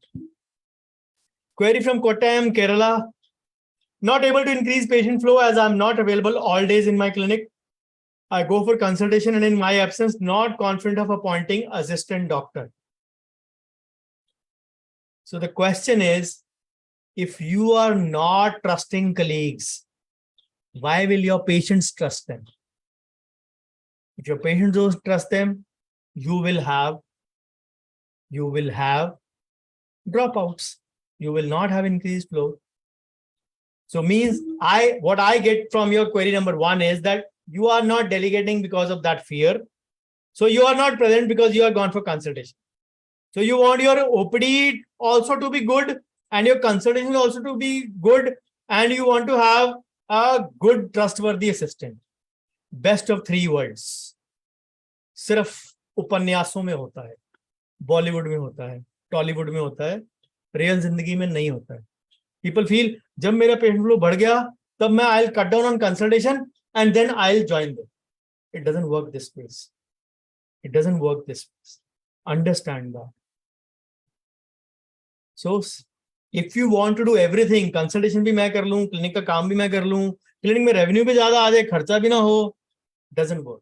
Query from Kottayam, Kerala. Not able to increase patient flow as I'm not available all days in my clinic. I go for consultation and in my absence, not confident of appointing assistant doctor. So the question is, if you are not trusting colleagues, why will your patients trust them? If your patients don't trust them, you will have dropouts. You will not have increased flow. So means what I get from your query number 1 is that you are not delegating because of that fear. So you are not present because you are gone for consultation. So you want your OPD also to be good and your consultation also to be good, and you want to have a good trustworthy assistant. Best of 3 worlds. सिर्फ उपन्यासों में होता है, बॉलीवुड में होता है, टॉलीवुड में होता है, रियल जिंदगी में नहीं होता है. People feel जब मेरा पेशेंट फ्लो बढ़ गया तब मैं I'll cut down on consultation and then I'll join them. It doesn't work this way. It doesn't work this way. Understand that. So if you want to do everything, consultation भी मैं कर लूं, clinic का काम भी मैं कर लूं, क्लिनिक में रेवेन्यू भी ज्यादा आ जाए, खर्चा भी ना हो, doesn't work.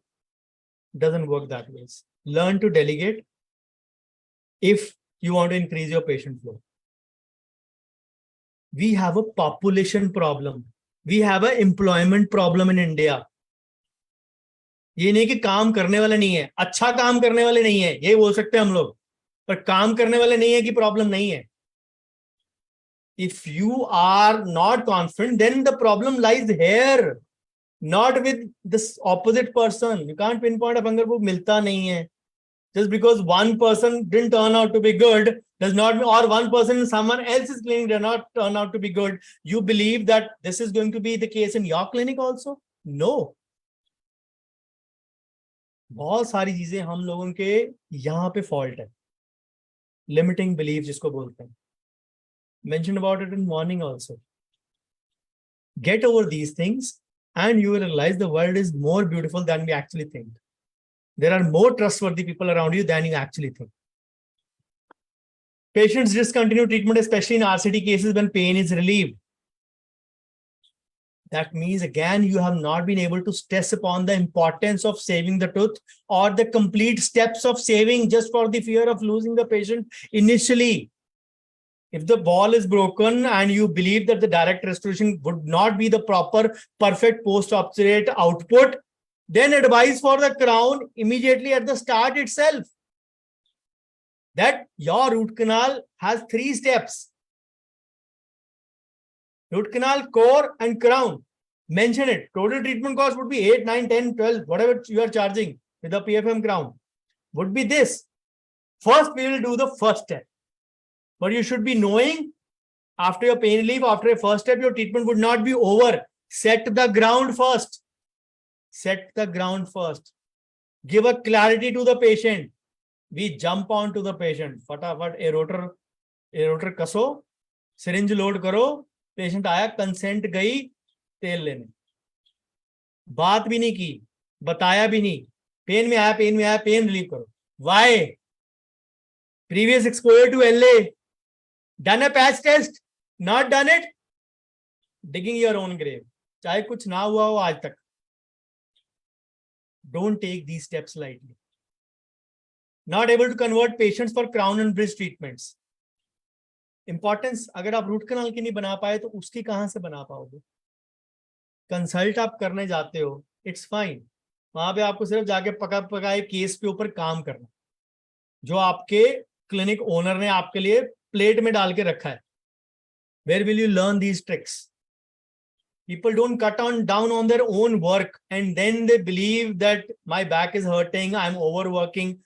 Doesn't work that way. Learn to delegate if you want to increase your patient flow. We have a population problem. We have an employment problem in India. ये नहीं कि काम करने वाले नहीं है, अच्छा काम करने वाले नहीं है, ये बोल सकते हैं हम लोग, पर काम करने वाले नहीं है कि प्रॉब्लम नहीं है. If you are not confident, then the problem lies here, not with this opposite person. You can't pinpoint a finger book milta nahi hai. Just because one person didn't turn out to be good does not mean, or one person in someone else's clinic did not turn out to be good, you believe that this is going to be the case in your clinic also? No. बहुत सारी चीजें हम लोगों के यहाँ पे fault है, limiting belief जिसको बोलते हैं. Mentioned about it in morning also. Get over these things and you will realize the world is more beautiful than we actually think. There are more trustworthy people around you than you actually think. Patients discontinue treatment, especially in RCT cases when pain is relieved. That means again, you have not been able to stress upon the importance of saving the tooth or the complete steps of saving just for the fear of losing the patient initially. If the ball is broken and you believe that the direct restoration would not be the proper, perfect post-operative output, then advise for the crown immediately at the start itself. That your root canal has 3 steps. Root canal, core and crown. Mention it. Total treatment cost would be 8, 9, 10, 12, whatever you are charging with the PFM crown. Would be this. First, we will do the first step. But you should be knowing after your pain relief, after a first step, your treatment would not be over. Set the ground first. Set the ground first. Give a clarity to the patient. We jump on to the patient. फटाफट एरोटर कसो, syringe load करो, patient आया, consent गई, तेल लेने. बात भी नहीं की, बताया भी नहीं, पेन में आया, पेन रिलीव करो. Why? Previous exposure to LA. Done a patch test, not done it, digging your own grave. चाहे कुछ ना हुआ हो आज तक. Don't take these steps lightly. Not able to convert patients for crown and bridge treatments. Importance, अगर आप root canal की नहीं बना पाए तो उसकी कहां से बना पाओगे? कंसल्ट आप करने जाते हो, इट्स फाइन, वहां पे आपको सिर्फ जाके पकाए केस के ऊपर काम करना, जो आपके क्लिनिक ओनर ने आपके लिए प्लेट में डाल के रखा है. Where will you learn these tricks? People don't cut down on their own work and then they believe that my back is hurting, I'm overworking.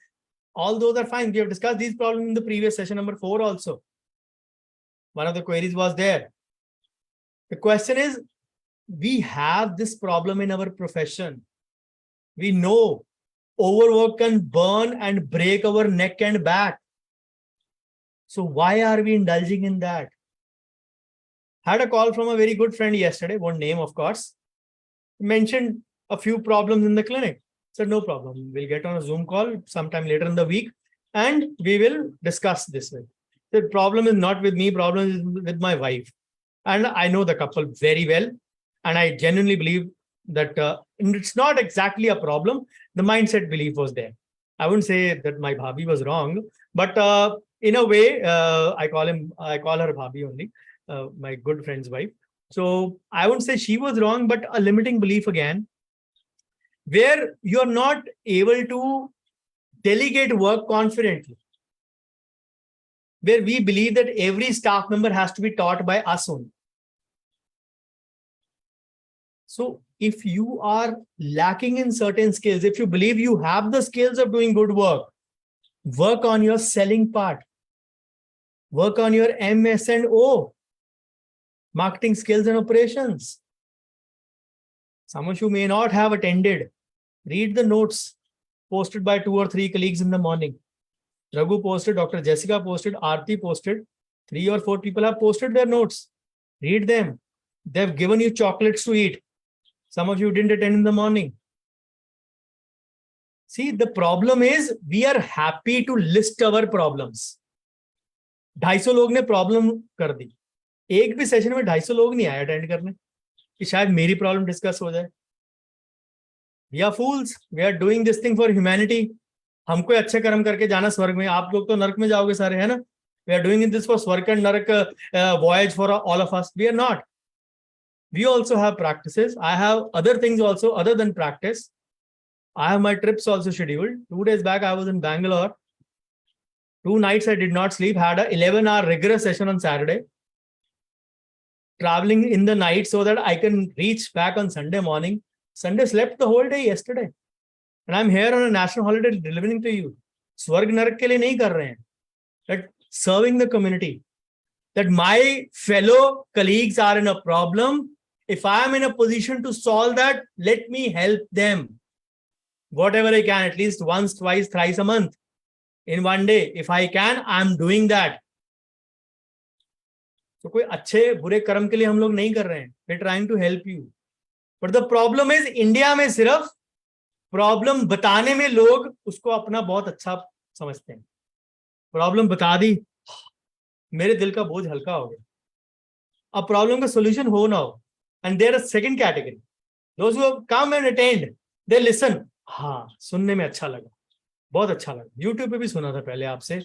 All those are fine. We have discussed these problems in the previous session number 4 also. One of the queries was there. The question is, we have this problem in our profession. We know overwork can burn and break our neck and back. So why are we indulging in that? Had a call from a very good friend yesterday, won't name of course, mentioned a few problems in the clinic. Said no problem, we'll get on a Zoom call sometime later in the week and we will discuss this. The problem is not with me, problem is with my wife. And I know the couple very well. And I genuinely believe that it's not exactly a problem. The mindset belief was there. I wouldn't say that my bhabhi was wrong, but in a way, I call her bhabhi only, my good friend's wife. So I wouldn't say she was wrong, but a limiting belief again, where you're not able to delegate work confidently, where we believe that every staff member has to be taught by us only. So if you are lacking in certain skills, if you believe you have the skills of doing good work on your selling part, work on your MS&O, marketing skills and operations. Some of you may not have attended. Read the notes posted by 2 or 3 colleagues in the morning. Raghu posted, Dr. Jessica posted, Aarti posted. 3 or 4 people have posted their notes. Read them. They've given you chocolates to eat. Some of you didn't attend in the morning. See, the problem is we are happy to list our problems. 250 लोग ने problem कर दी. एक भी session में 250 लोग नहीं आए attend करने कि शायद मेरी प्रॉब्लम डिस्कस हो जाए. We are fools. We are doing this thing for humanity. हमको अच्छे कर्म करके जाना स्वर्ग में. आप लोग तो नरक में जाओगे सारे, है ना? We are doing this for स्वर्ग and नरक voyage for all of us. We are not. We also have practices. I have other things also other than practice. I have my trips also scheduled. 2 days back, I was in Bangalore. 2 nights I did not sleep, had a 11-hour rigorous session on Saturday. Traveling in the night so that I can reach back on Sunday morning. Sunday slept the whole day yesterday. And I'm here on a national holiday delivering to you. Swarg Narak ke liye nahi kar rahe hain. That serving the community. That my fellow colleagues are in a problem. If I am in a position to solve that, let me help them. Whatever I can, at least once, twice, thrice a month. In one day, if I can, I'm doing that. So कोई अच्छे बुरे कर्म के लिए हम लोग नहीं कर रहे हैं. We're trying to help you. But the problem is, India में सिर्फ प्रॉब्लम बताने में लोग उसको अपना बहुत अच्छा समझते हैं. प्रॉब्लम बता दी, मेरे दिल का बोझ हल्का हो गया. अब प्रॉब्लम का सॉल्यूशन हो ना हो. And there is second category. Those who come and attend, they listen. हाँ, सुनने में अच्छा लगा, बहुत अच्छा लगा. YouTube पे भी सुना था पहले आपसे,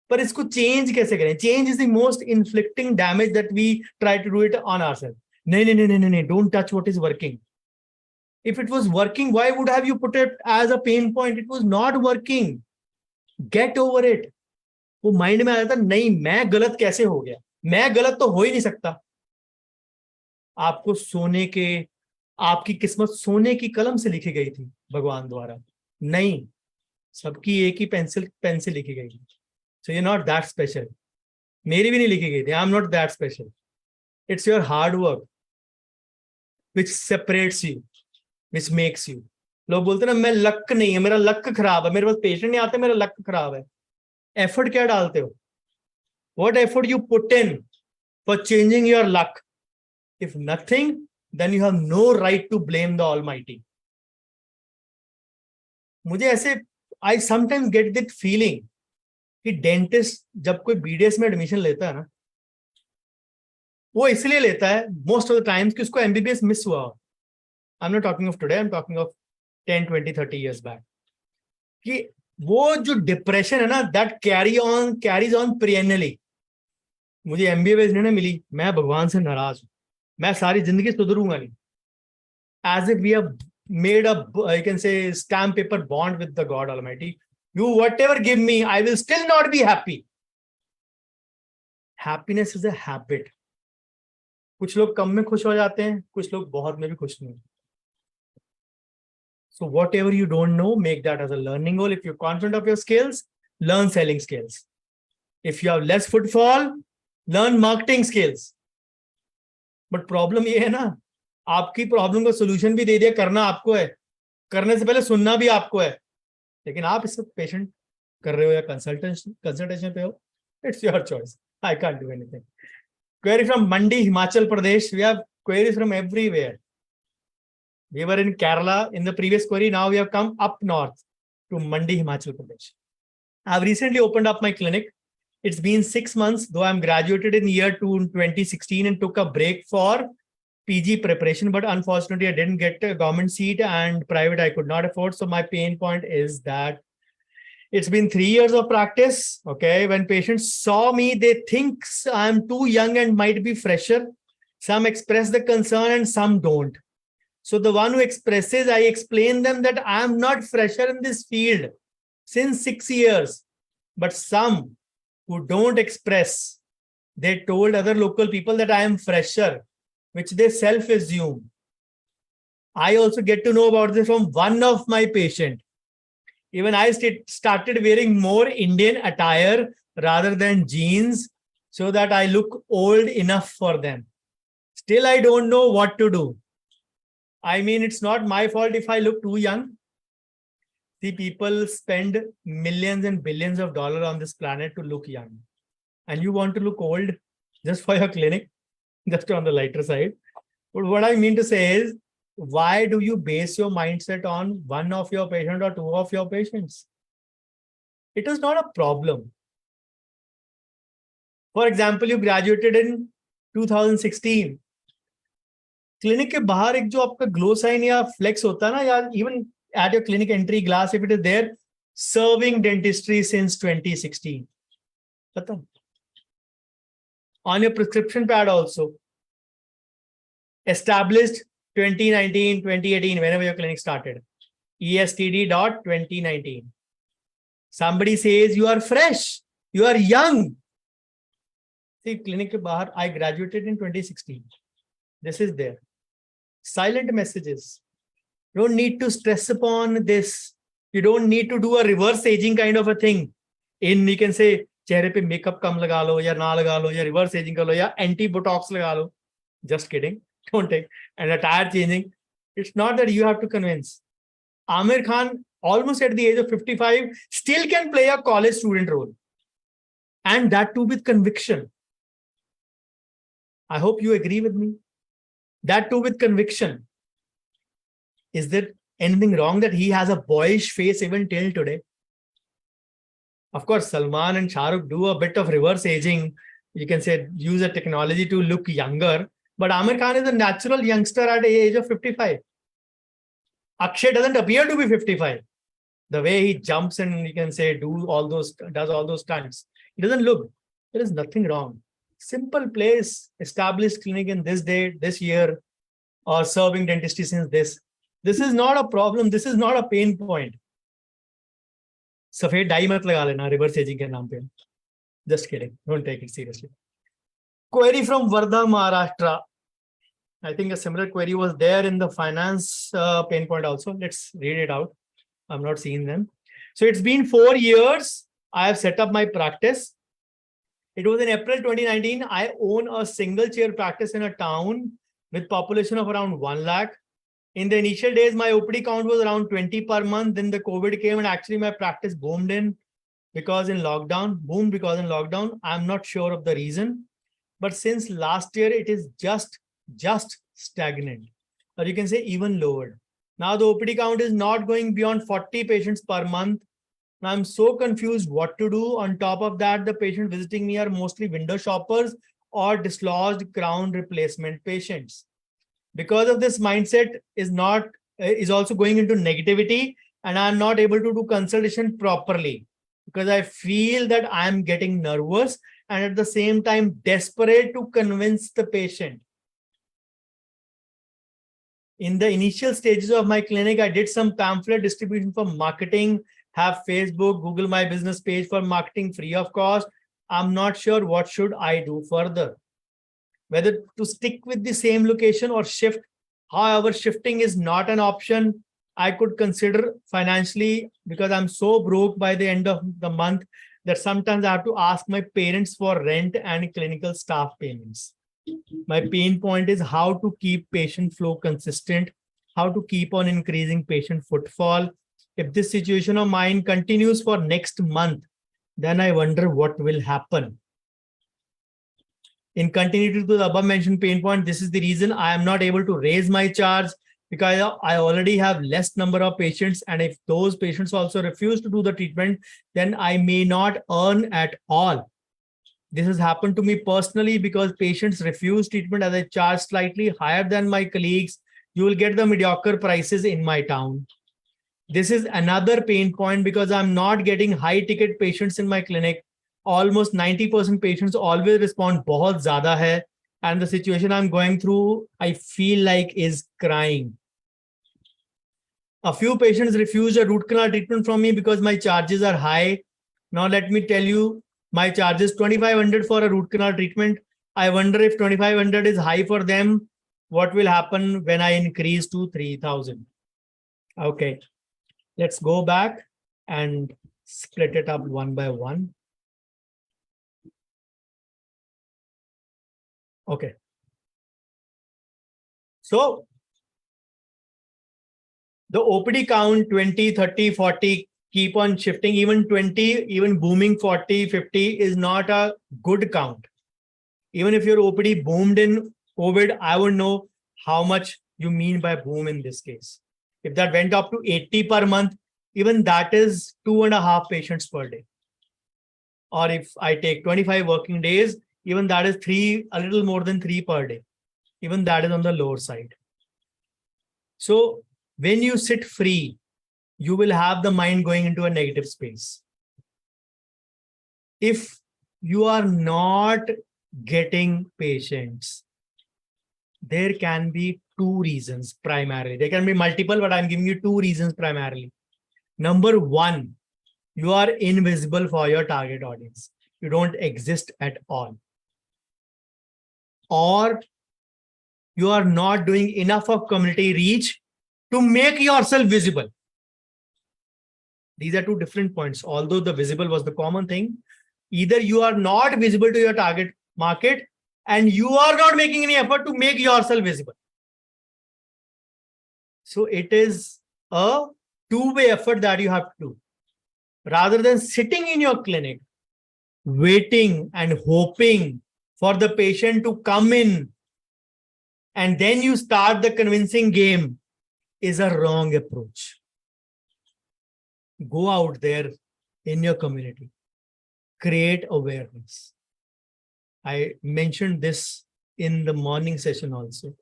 पर इसको चेंज कैसे करें? Change is the most inflicting damage that we try to do it on ourselves. नहीं, don't touch what is working. If it was working, why would have you put it as a pain point? It was not working. Get over it. वो mind में आ जाता, नहीं मैं गलत कैसे हो गया, मैं गलत तो हो ही नहीं सकता. आपको सोने के, आपकी किस्मत सोने की कलम से लिखी गई थी भगवान द्वारा. नहीं, सबकी एक ही पेन से लिखी गई थी. So you're not that special. मेरी भी नहीं लिखी गई थी. I'm not that special. It's your hard work which separates you, which makes you. लोग बोलते हैं ना, मैं लक नहीं है, मेरा लक खराब है, मेरे पास पेशेंट नहीं आते, मेरा लक खराब है. एफर्ट क्या डालते हो? What effort you put in for changing your luck? If nothing, then you have no right to blame the Almighty. मुझे ऐसे, I sometimes get that feeling कि डेंटिस्ट जब कोई BDS में एडमिशन लेता है ना, वो इसलिए लेता है मोस्ट ऑफ द टाइम्स कि उसको MBBS मिस हुआ. I'm not talking of today, I'm talking of 10, 20, 30 years back. कि वो जो डिप्रेशन है ना, that carries on perennially. मुझे MBA भेजने ने मिली, मैं भगवान से नाराज हूं, मैं सारी जिंदगी सुधरूंगा नहीं. As if we have made a, I can say, stamp paper bond with the God Almighty. You whatever give me, I will still not be happy. Happiness is a habit. कुछ लोग कम में खुश हो जाते हैं, कुछ लोग बहुत में भी खुश नहीं. So whatever you don't know, make that as a learning goal. If you're confident of your skills, learn selling skills. If you have less footfall, learn marketing skills. But problem ये है ना, आपकी प्रॉब्लम का solution भी दे दिया, करना आपको है, करने से पहले सुनना भी आपको है, लेकिन आप इससे पेशेंट कर रहे हो या कंसल्टेशन पे हो, it's your choice. I can't do anything. Query from Mandi, Himachal Pradesh. We have queries from everywhere. We were in Kerala in the previous query. Now we have come up north to Mandi, Himachal Pradesh. I've recently opened up my clinic. It's been 6 months, though I'm graduated in year 2 in 2016 and took a break for PG preparation. But unfortunately, I didn't get a government seat and private I could not afford. So my pain point is that it's been 3 years of practice. Okay. When patients saw me, they think I'm too young and might be fresher. Some express the concern and some don't. So the one who expresses, I explain them that I'm not fresher in this field since 6 years. But some who don't express, they told other local people that I am fresher, which they self-assume. I also get to know about this from one of my patients. Even I started wearing more Indian attire rather than jeans so that I look old enough for them. Still, I don't know what to do. I mean, it's not my fault if I look too young. See, people spend millions and billions of dollars on this planet to look young. And you want to look old just for your clinic, just on the lighter side. But what I mean to say is, why do you base your mindset on one of your patients or two of your patients? It is not a problem. For example, you graduated in 2016. Clinic के बाहर एक जो आपका glow sign या flex होता है ना, या even at your clinic entry glass, if it is there, serving dentistry since 2016. पता? On your prescription pad also, established 2019, 2018, whenever your clinic started. ESTD.2019. Somebody says you are fresh, you are young. See, clinic ke bahar, I graduated in 2016. This is there. Silent messages. You don't need to stress upon this. You don't need to do a reverse aging kind of a thing. In, you can say, चेहरे पे makeup कम लगा लो या ना लगा लो या reverse aging कर लो या anti botox लगा लो. Just kidding. Don't take. And attire changing. It's not that you have to convince. Amir Khan, almost at the age of 55, still can play a college student role. And that too with conviction. I hope you agree with me. That too with conviction. Is there anything wrong that he has a boyish face even till today? Of course, Salman and Shah Rukh do a bit of reverse aging. You can say use a technology to look younger. But Amir Khan is a natural youngster at the age of 55. Akshay doesn't appear to be 55. The way he jumps and you can say does all those stunts. He doesn't look. There is nothing wrong. Simple place, established clinic in this day, this year, or serving dentistry since this. This is not a problem. This is not a pain point. Safed dye mat laga lena reverse aging ke naam pe. Just kidding. Don't take it seriously. Query from Wardha, Maharashtra. I think a similar query was there in the finance pain point also. Let's read it out. I'm not seeing them. So it's been 4 years. I have set up my practice. It was in April 2019. I own a single chair practice in a town with population of around 1 lakh. In the initial days, my OPD count was around 20 per month. Then the COVID came and actually my practice boomed because in lockdown. I'm not sure of the reason. But since last year, it is just stagnant, or you can say even lowered. Now the OPD count is not going beyond 40 patients per month. Now I'm so confused what to do. On top of that, the patients visiting me are mostly window shoppers or dislodged crown replacement patients. Because of this, mindset is also going into negativity, and I'm not able to do consultation properly because I feel that I'm getting nervous and at the same time desperate to convince the patient. In the initial stages of my clinic, I did some pamphlet distribution for marketing, have Facebook, Google My Business page for marketing free of cost. I'm not sure what should I do further, whether to stick with the same location or shift. However, shifting is not an option I could consider financially, because I'm so broke by the end of the month that sometimes I have to ask my parents for rent and clinical staff payments. My pain point is how to keep patient flow consistent, how to keep on increasing patient footfall. If this situation of mine continues for next month, then I wonder what will happen. In continuity to the above mentioned pain point, this is the reason I am not able to raise my charge, because I already have less number of patients. And if those patients also refuse to do the treatment, then I may not earn at all. This has happened to me personally, because patients refuse treatment as I charge slightly higher than my colleagues. You will get the mediocre prices in my town. This is another pain point, because I'm not getting high ticket patients in my clinic. Almost 90% patients always respond bahut zyada hai, and the situation I'm going through, I feel like is crying. A few patients refuse a root canal treatment from me because my charges are high. Now let me tell you, my charge is 2,500 for a root canal treatment. I wonder if 2,500 is high for them, what will happen when I increase to 3,000? Okay, let's go back and split it up one by one. Okay. So the OPD count 20, 30, 40 keep on shifting, even 20, even booming 40, 50 is not a good count. Even if your OPD boomed in COVID, I would know how much you mean by boom in this case. If that went up to 80 per month, even that is 2.5 patients per day. Or if I take 25 working days, even that is a little more than 3 per day. Even that is on the lower side. So when you sit free, you will have the mind going into a negative space. If you are not getting patients, there can be two reasons primarily. There can be multiple, but I'm giving you two reasons primarily. Number one, you are invisible for your target audience. You don't exist at all. Or you are not doing enough of community reach to make yourself visible. These are two different points. Although the visible was the common thing, either you are not visible to your target market and you are not making any effort to make yourself visible. So it is a two-way effort that you have to do. Rather than sitting in your clinic, waiting and hoping for the patient to come in, and then you start the convincing game, is a wrong approach. Go out there in your community, create awareness. I mentioned this in the morning session also.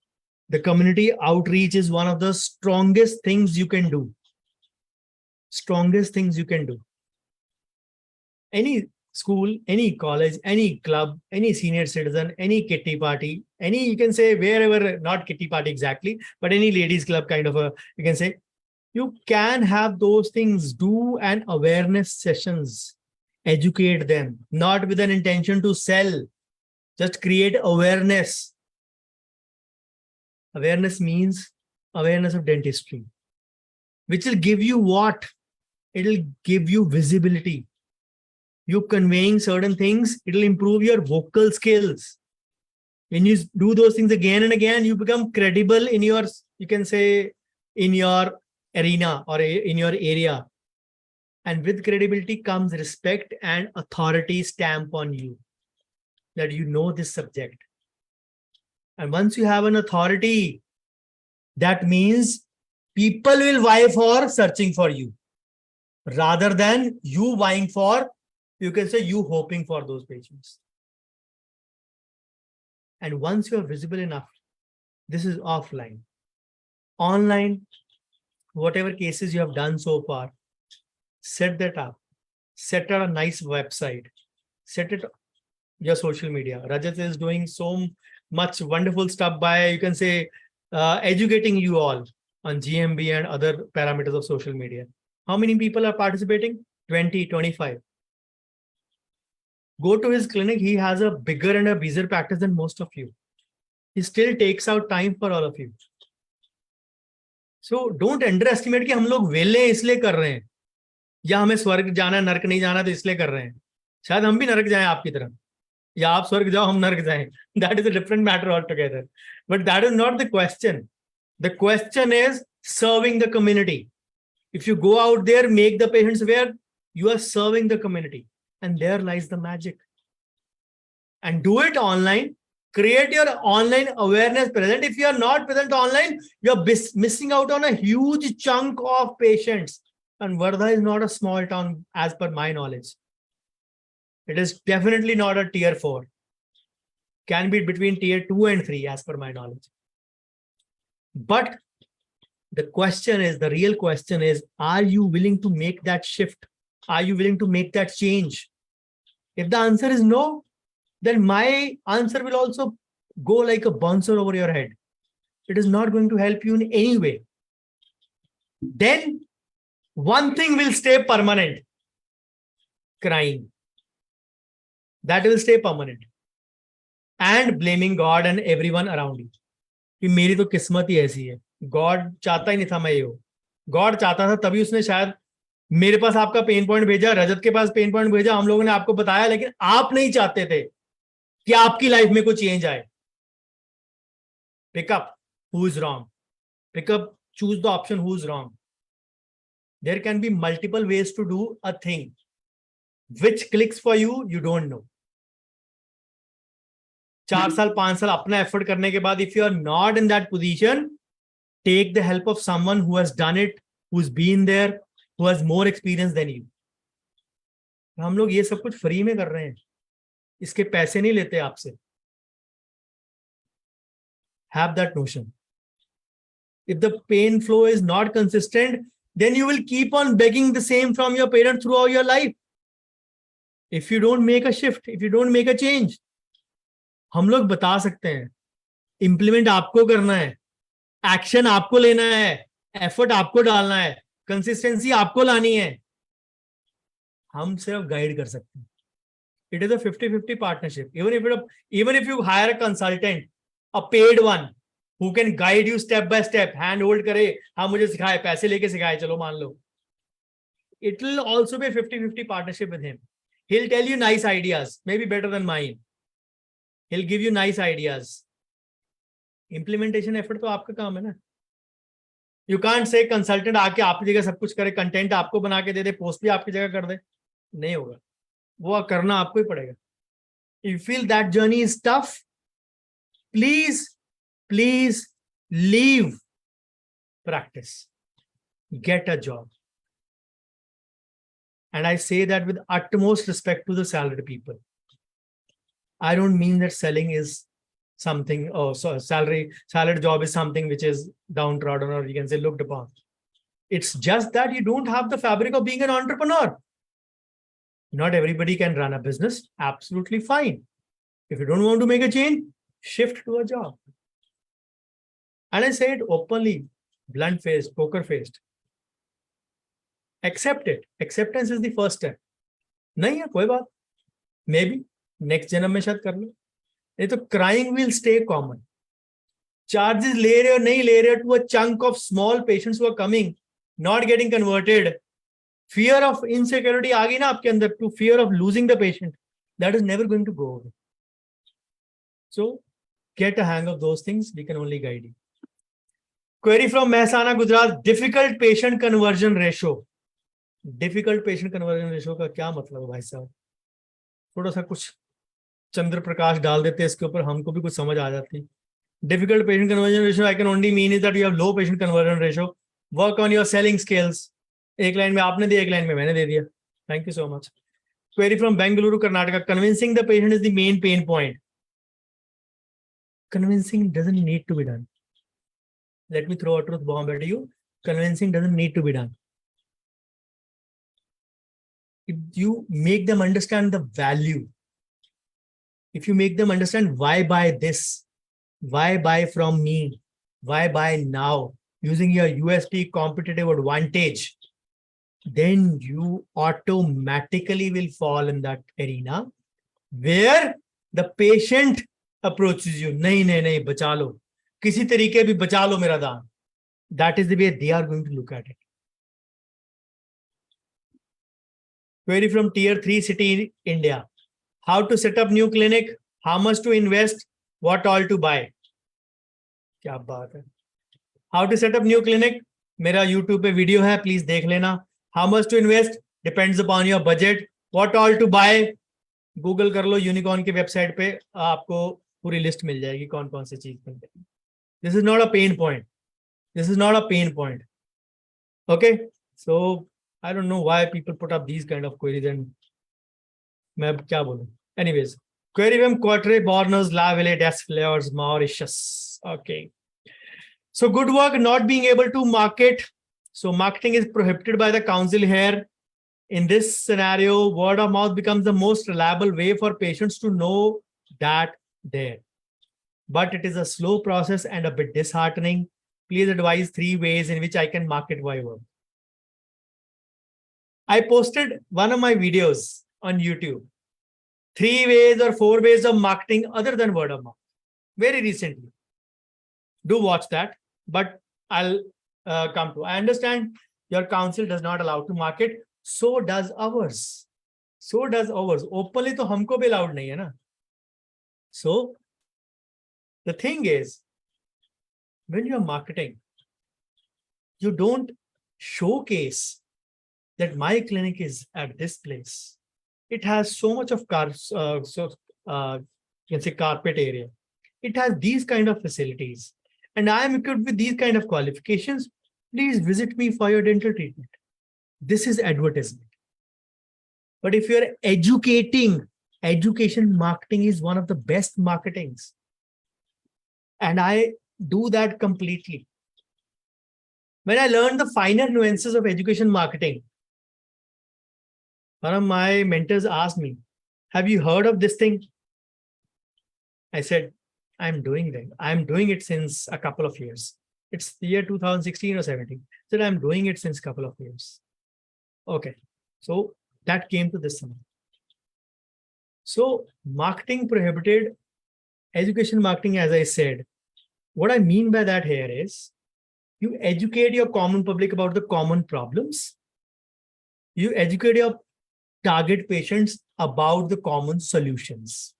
The community outreach is one of the strongest things you can do. Strongest things you can do. Any school, any college, any club, any senior citizen, any kitty party, any, you can say wherever, not kitty party exactly, but any ladies club kind of a, you can say, you can have those things, do an awareness sessions, educate them, not with an intention to sell, just create awareness. Awareness means awareness of dentistry, which will give you what? It'll give you visibility. You conveying certain things, it'll improve your vocal skills. When you do those things again and again, you become credible in your, you can say, in your arena or in your area. And with credibility comes respect and authority stamp on you, that you know this subject. And once you have an authority, that means people will vie for searching for you, rather than you vying for, you can say, you hoping for those patients. And once you are visible enough, this is offline. Online, whatever cases you have done so far, set that up. Set up a nice website. Set it your social media. Rajat is doing so much wonderful stuff by, you can say, educating you all on GMB and other parameters of social media. How many people are participating? 20, 25. Go to his clinic. He has a bigger and a busier practice than most of you. He still takes out time for all of you. So don't underestimate कि हम लोग वेले इसलिए कर रहे हैं, या हमें स्वर्ग जाना नरक नहीं जाना तो इसलिए कर रहे हैं. शायद हम भी नरक जाएं आपकी तरह, या आप स्वर्ग जाओ हम नरक जाएं. That is a different matter altogether. But that is not the question. The question is serving the community. If you go out there, make the patients aware, you are serving the community. And there lies the magic. And do it online. Create your online awareness present. If you are not present online, you're missing out on a huge chunk of patients. And Wardha is not a small town as per my knowledge. It is definitely not a tier 4. Can be between tier 2 and 3 as per my knowledge. But the question is, the real question is, are you willing to make that shift? Are you willing to make that change? If the answer is no, then my answer will also go like a bouncer over your head. It is not going to help you in any way. Then one thing will stay permanent: crying. That will stay permanent. And blaming God and everyone around you. कि मेरी तो किस्मत ही ऐसी है. God चाहता ही नहीं था मैं ये हो. गॉड चाहता था तभी उसने शायद मेरे पास आपका पेन पॉइंट भेजा, रजत के पास पेन पॉइंट भेजा, हम लोगों ने आपको बताया, लेकिन आप नहीं चाहते थे कि आपकी लाइफ में कुछ चेंज आए. Pick up who is wrong. Pick up, choose the option who is wrong. There can be multiple ways to do a thing. Which clicks for you, you don't know. 4 साल 5 साल अपना effort करने के बाद, if you are not in that position, take the help of someone who has done it, who's been there, who has more experience than you. हम लोग ये सब कुछ फ्री में कर रहे हैं, इसके पैसे नहीं लेते आपसे. Have that notion. If the pain flow is not consistent, then you will keep on begging the same from your parents throughout your life. If you don't make a shift, if you don't make a change, हम लोग बता सकते हैं, implement आपको करना है, action आपको लेना है, एफर्ट आपको डालना है, कंसिस्टेंसी आपको लानी है. हम सिर्फ गाइड कर सकते हैं. It is a 50-50 partnership. Even if you hire a consultant, a paid one, who can guide you step by step, hand hold करे, हाँ मुझे सिखाए, पैसे लेके सिखाए, चलो मान लो. It will also be a 50-50 partnership with him. He'll tell you nice ideas, maybe better than mine. He'll give you nice ideas. Implementation effort तो आपका काम है ना. You can't say consultant आके आपकी जगह सब कुछ करे, कंटेंट आपको बना के दे दे, पोस्ट भी आपकी जगह कर दे. नहीं होगा, वो करना आपको ही पड़ेगा. If you feel that journey is tough, please leave practice, get a job. And I say that with utmost respect to the salaried people. I don't mean that selling is something, so salaried job is something which is downtrodden, or you can say looked upon. It's just that you don't have the fabric of being an entrepreneur. Not everybody can run a business. Absolutely fine. If you don't want to make a change, shift to a job. And I say it openly, blunt-faced, poker-faced. Accept it. Acceptance is the first step. नहीं है कोई बात, maybe next जन्म में शायद कर लो. नहीं तो crying will stay common. Charges ले रहे हो नहीं ले रहे हो to a chunk of small patients who are coming, not getting converted. Fear of insecurity आ गई ना आपके अंदर, to fear of losing the patient. That is never going to go away. So get a hang of those things. We can only guide you. Query from Mehsana, Gujarat. Difficult patient conversion ratio. Difficult patient conversion ratio का क्या मतलब है भाई साहब? थोड़ा सा कुछ चंद्र प्रकाश डाल देते हैं इसके ऊपर, हमको भी कुछ समझ आ जाती. Difficult patient conversion ratio, I can only mean is that you have low patient conversion ratio. Work on your selling skills. एक लाइन में आपने दिया, एक लाइन में मैंने दे दिया. Thank you so much. Query from Bengaluru, Karnataka. Convincing the patient is the main pain point. Convincing doesn't need to be done. Let me throw a truth bomb at you. Convincing doesn't need to be done. If you make them understand the value, if you make them understand why buy this, why buy from me, why buy now, using your USP competitive advantage, then you automatically will fall in that arena where the patient approaches you. नहीं नहीं नहीं बचा लो, किसी तरीके भी बचा लो मेरा दान. That is the way they are going to look at it. Query from tier 3 city in India. How to set up new clinic? How much to invest? What all to buy? क्या बात है. How to set up new clinic? मेरा YouTube पे video है, please देख लेना. How much to invest? Depends upon your budget. What all to buy? Google कर लो, unicorn की वेबसाइट पे आपको पूरी लिस्ट मिल जाएगी कौन कौन सी चीज मिल जाएगी. This is not a pen point. This is not a pen point. Okay, so I don't know why people put up these kind of queries and मैं क्या बोलूं. Anyways, query from Quatre Bornes लावेले desk flavours Mauritius. Okay, so good work not being able to market. So marketing is prohibited by the council here. In this scenario, word of mouth becomes the most reliable way for patients to know that there. But it is a slow process and a bit disheartening. Please advise 3 ways in which I can market my work. I posted one of my videos on YouTube. 3 ways or 4 ways of marketing other than word of mouth. Very recently. Do watch that. But I'll come to. I understand your council does not allow to market. So does ours. So does ours. Openly to humko bhi allowed nahi hai na. So the thing is, when you're marketing, you don't showcase that my clinic is at this place. It has so much of you can say carpet area. It has these kind of facilities. And I am equipped with these kind of qualifications. Please visit me for your dental treatment. This is advertisement. But if you're educating, education marketing is one of the best marketings. And I do that completely. When I learned the finer nuances of education marketing, one of my mentors asked me, have you heard of this thing? I said, I'm doing that. I'm doing it since a couple of years. It's the year 2016 or 17. So I'm doing it since a couple of years. Okay. So that came to this summary. So marketing prohibited, education marketing, as I said, what I mean by that here is you educate your common public about the common problems. You educate your target patients about the common solutions.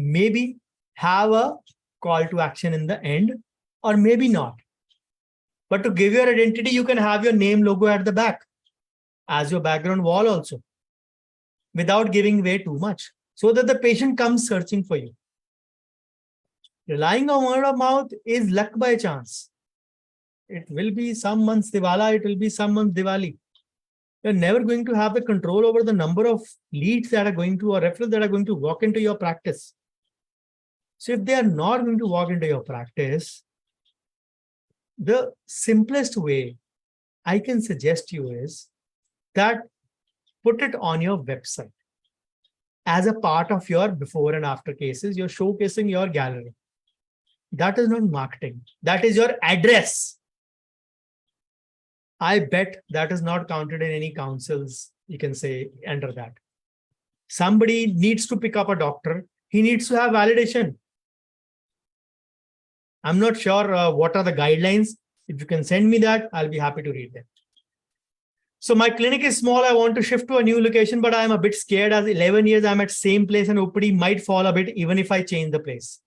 Maybe have a call to action in the end, or maybe not. But to give your identity, you can have your name logo at the back as your background wall also, without giving away too much, so that the patient comes searching for you. Relying on word of mouth is luck by chance. It will be some months Diwali, it will be some months Diwali. You're never going to have the control over the number of leads that are going to, or referrals that are going to walk into your practice. So if they are not going to walk into your practice, the simplest way I can suggest you is that put it on your website. As a part of your before and after cases, you're showcasing your gallery. That is not marketing. That is your address. I bet that is not counted in any councils, you can say, under that. Somebody needs to pick up a doctor. He needs to have validation. I'm not sure what are the guidelines. If you can send me that, I'll be happy to read them. So my clinic is small. I want to shift to a new location, but I'm a bit scared. As 11 years, I'm at same place and OPD might fall a bit even if I change the place.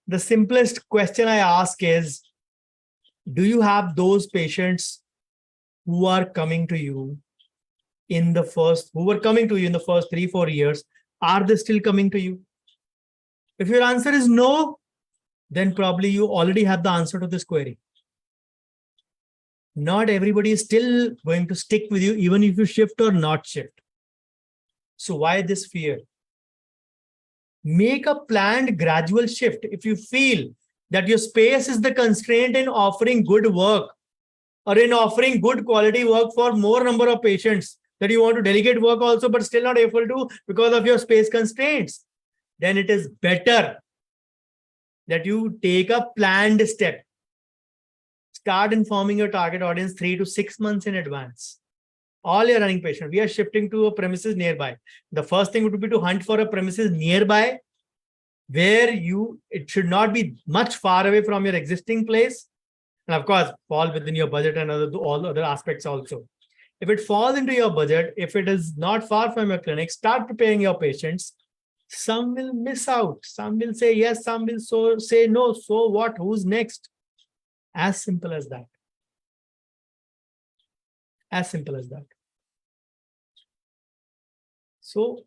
The simplest question I ask is, do you have those patients who are coming to you in the first, who were coming to you in the first 3-4 years? Are they still coming to you? If your answer is no, then probably you already have the answer to this query. Not everybody is still going to stick with you, even if you shift or not shift. So why this fear? Make a planned gradual shift. If you feel that your space is the constraint in offering good work or in offering good quality work for more number of patients, that you want to delegate work also, but still not able to because of your space constraints, then it is better that you take a planned step. Start informing your target audience 3 to 6 months in advance. All your running patients, we are shifting to a premises nearby. The first thing would be to hunt for a premises nearby where it should not be much far away from your existing place. And of course, fall within your budget and all other aspects also. If it falls into your budget, if it is not far from your clinic, start preparing your patients. Some will miss out. Some will say yes, some will say no. So what? Who's next? As simple as that. As simple as that. So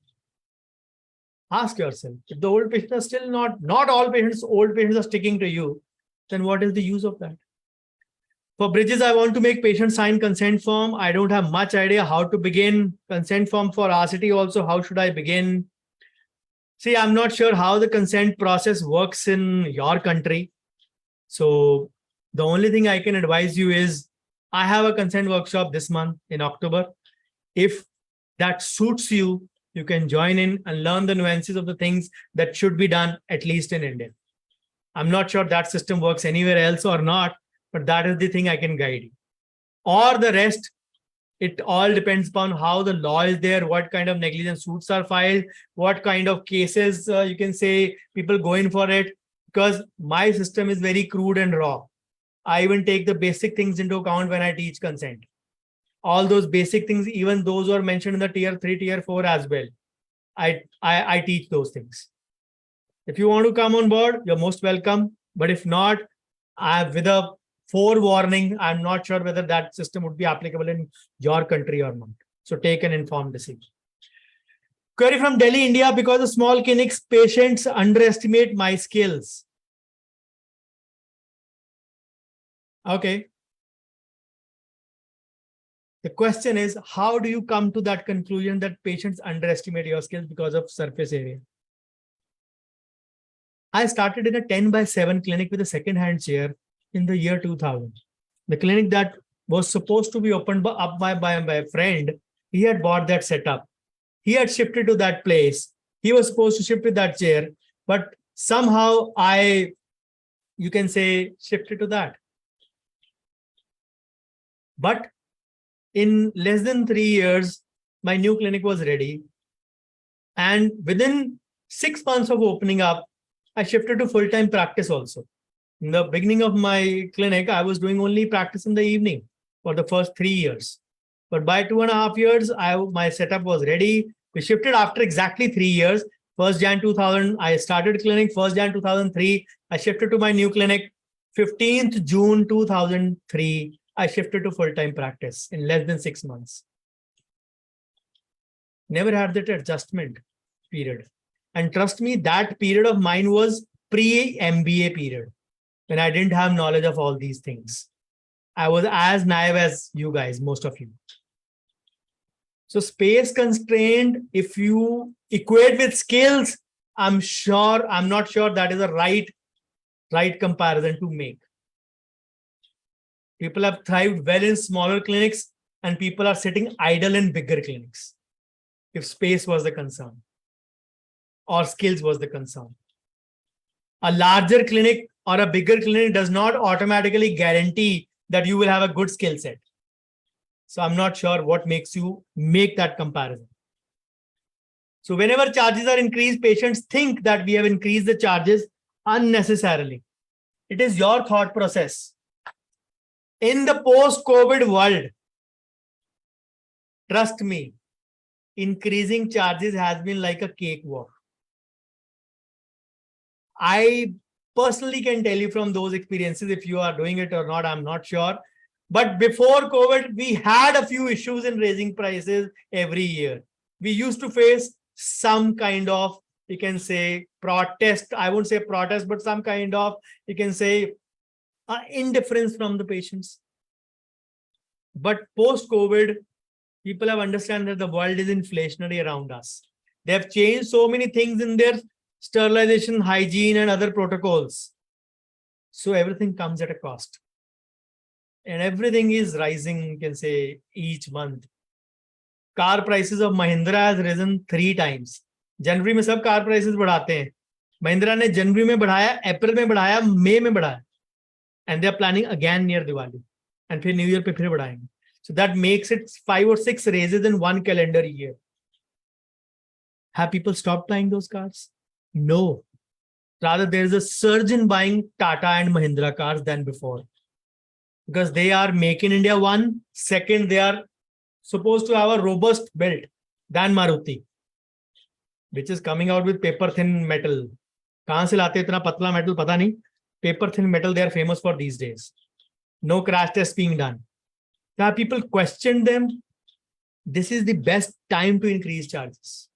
ask yourself, if the old patients are still not all patients, old patients are sticking to you, then what is the use of that? For bridges, I want to make patients sign consent form. I don't have much idea how to begin. Consent form for RCT also, how should I begin? See, I'm not sure how the consent process works in your country. So the only thing I can advise you is, I have a consent workshop this month in October. If that suits you, you can join in and learn the nuances of the things that should be done, at least in India. I'm not sure that system works anywhere else or not, but that is the thing I can guide you. Or the rest, it all depends upon how the law is there, what kind of negligence suits are filed, what kind of cases you can say people go in for it, because my system is very crude and raw. I even take the basic things into account when I teach consent. All those basic things, even those who are mentioned in the tier 3, tier 4 as well. I teach those things. If you want to come on board, you're most welcome. But if not, with a forewarning, I'm not sure whether that system would be applicable in your country or not. So take an informed decision. Query from Delhi, India, because of small clinics, patients underestimate my skills. Okay. The question is, how do you come to that conclusion that patients underestimate your skills because of surface area? I started in a 10/7 clinic with a second-hand chair in the year 2000. The clinic that was supposed to be opened by a friend, he had bought that setup. He had shifted to that place. He was supposed to shift with that chair, but somehow you can say, shifted to that. But in less than 3 years, my new clinic was ready. And within 6 months of opening up, I shifted to full-time practice also. In the beginning of my clinic, I was doing only practice in the evening for the first 3 years. But by 2.5 years, my setup was ready. We shifted after exactly 3 years. 1st Jan 2000, I started clinic. 1st Jan 2003, I shifted to my new clinic. 15th June 2003, I shifted to full-time practice in less than 6 months. Never had that adjustment period. And trust me, that period of mine was pre-MBA period, when I didn't have knowledge of all these things. I was as naive as you guys, most of you. So space constrained, if you equate with skills, I'm not sure that is a right comparison to make. People have thrived well in smaller clinics, and people are sitting idle in bigger clinics, if space was the concern or skills was the concern. A larger clinic or a bigger clinic does not automatically guarantee that you will have a good skill set. So I'm not sure what makes you make that comparison. So whenever charges are increased, patients think that we have increased the charges unnecessarily. It is your thought process. In the post-COVID world, trust me, increasing charges has been like a cakewalk. I personally can tell you from those experiences, if you are doing it or not, I'm not sure. But before COVID, we had a few issues in raising prices every year. We used to face some kind of, you can say, protest. I won't say protest, but some kind of, you can say, indifference from the patients. But post-COVID, people have understood that the world is inflationary around us. They have changed so many things in their sterilization, hygiene, and other protocols. So everything comes at a cost. And everything is rising, you can say, each month. Car prices of Mahindra has risen 3 times. January में सब car prices बढ़ाते हैं. Mahindra ने January में बढ़ाया, April में बढ़ाया, May में बढ़ाया. And they are planning again near Diwali. And फिर New Year पे फिर बढ़ाएंगे. So that makes it 5 or 6 raises in one calendar year. Have people stopped buying those cars? No. Rather, there is a surge in buying Tata and Mahindra cars than before. Because they are make in India, one. Second, they are supposed to have a robust build than Maruti, which is coming out with paper thin metal. कहाँ से लाते इतना पतला metal पता नहीं. Paper thin metal they are famous for these days. No crash test being done. Now people question them. This is the best time to increase charges.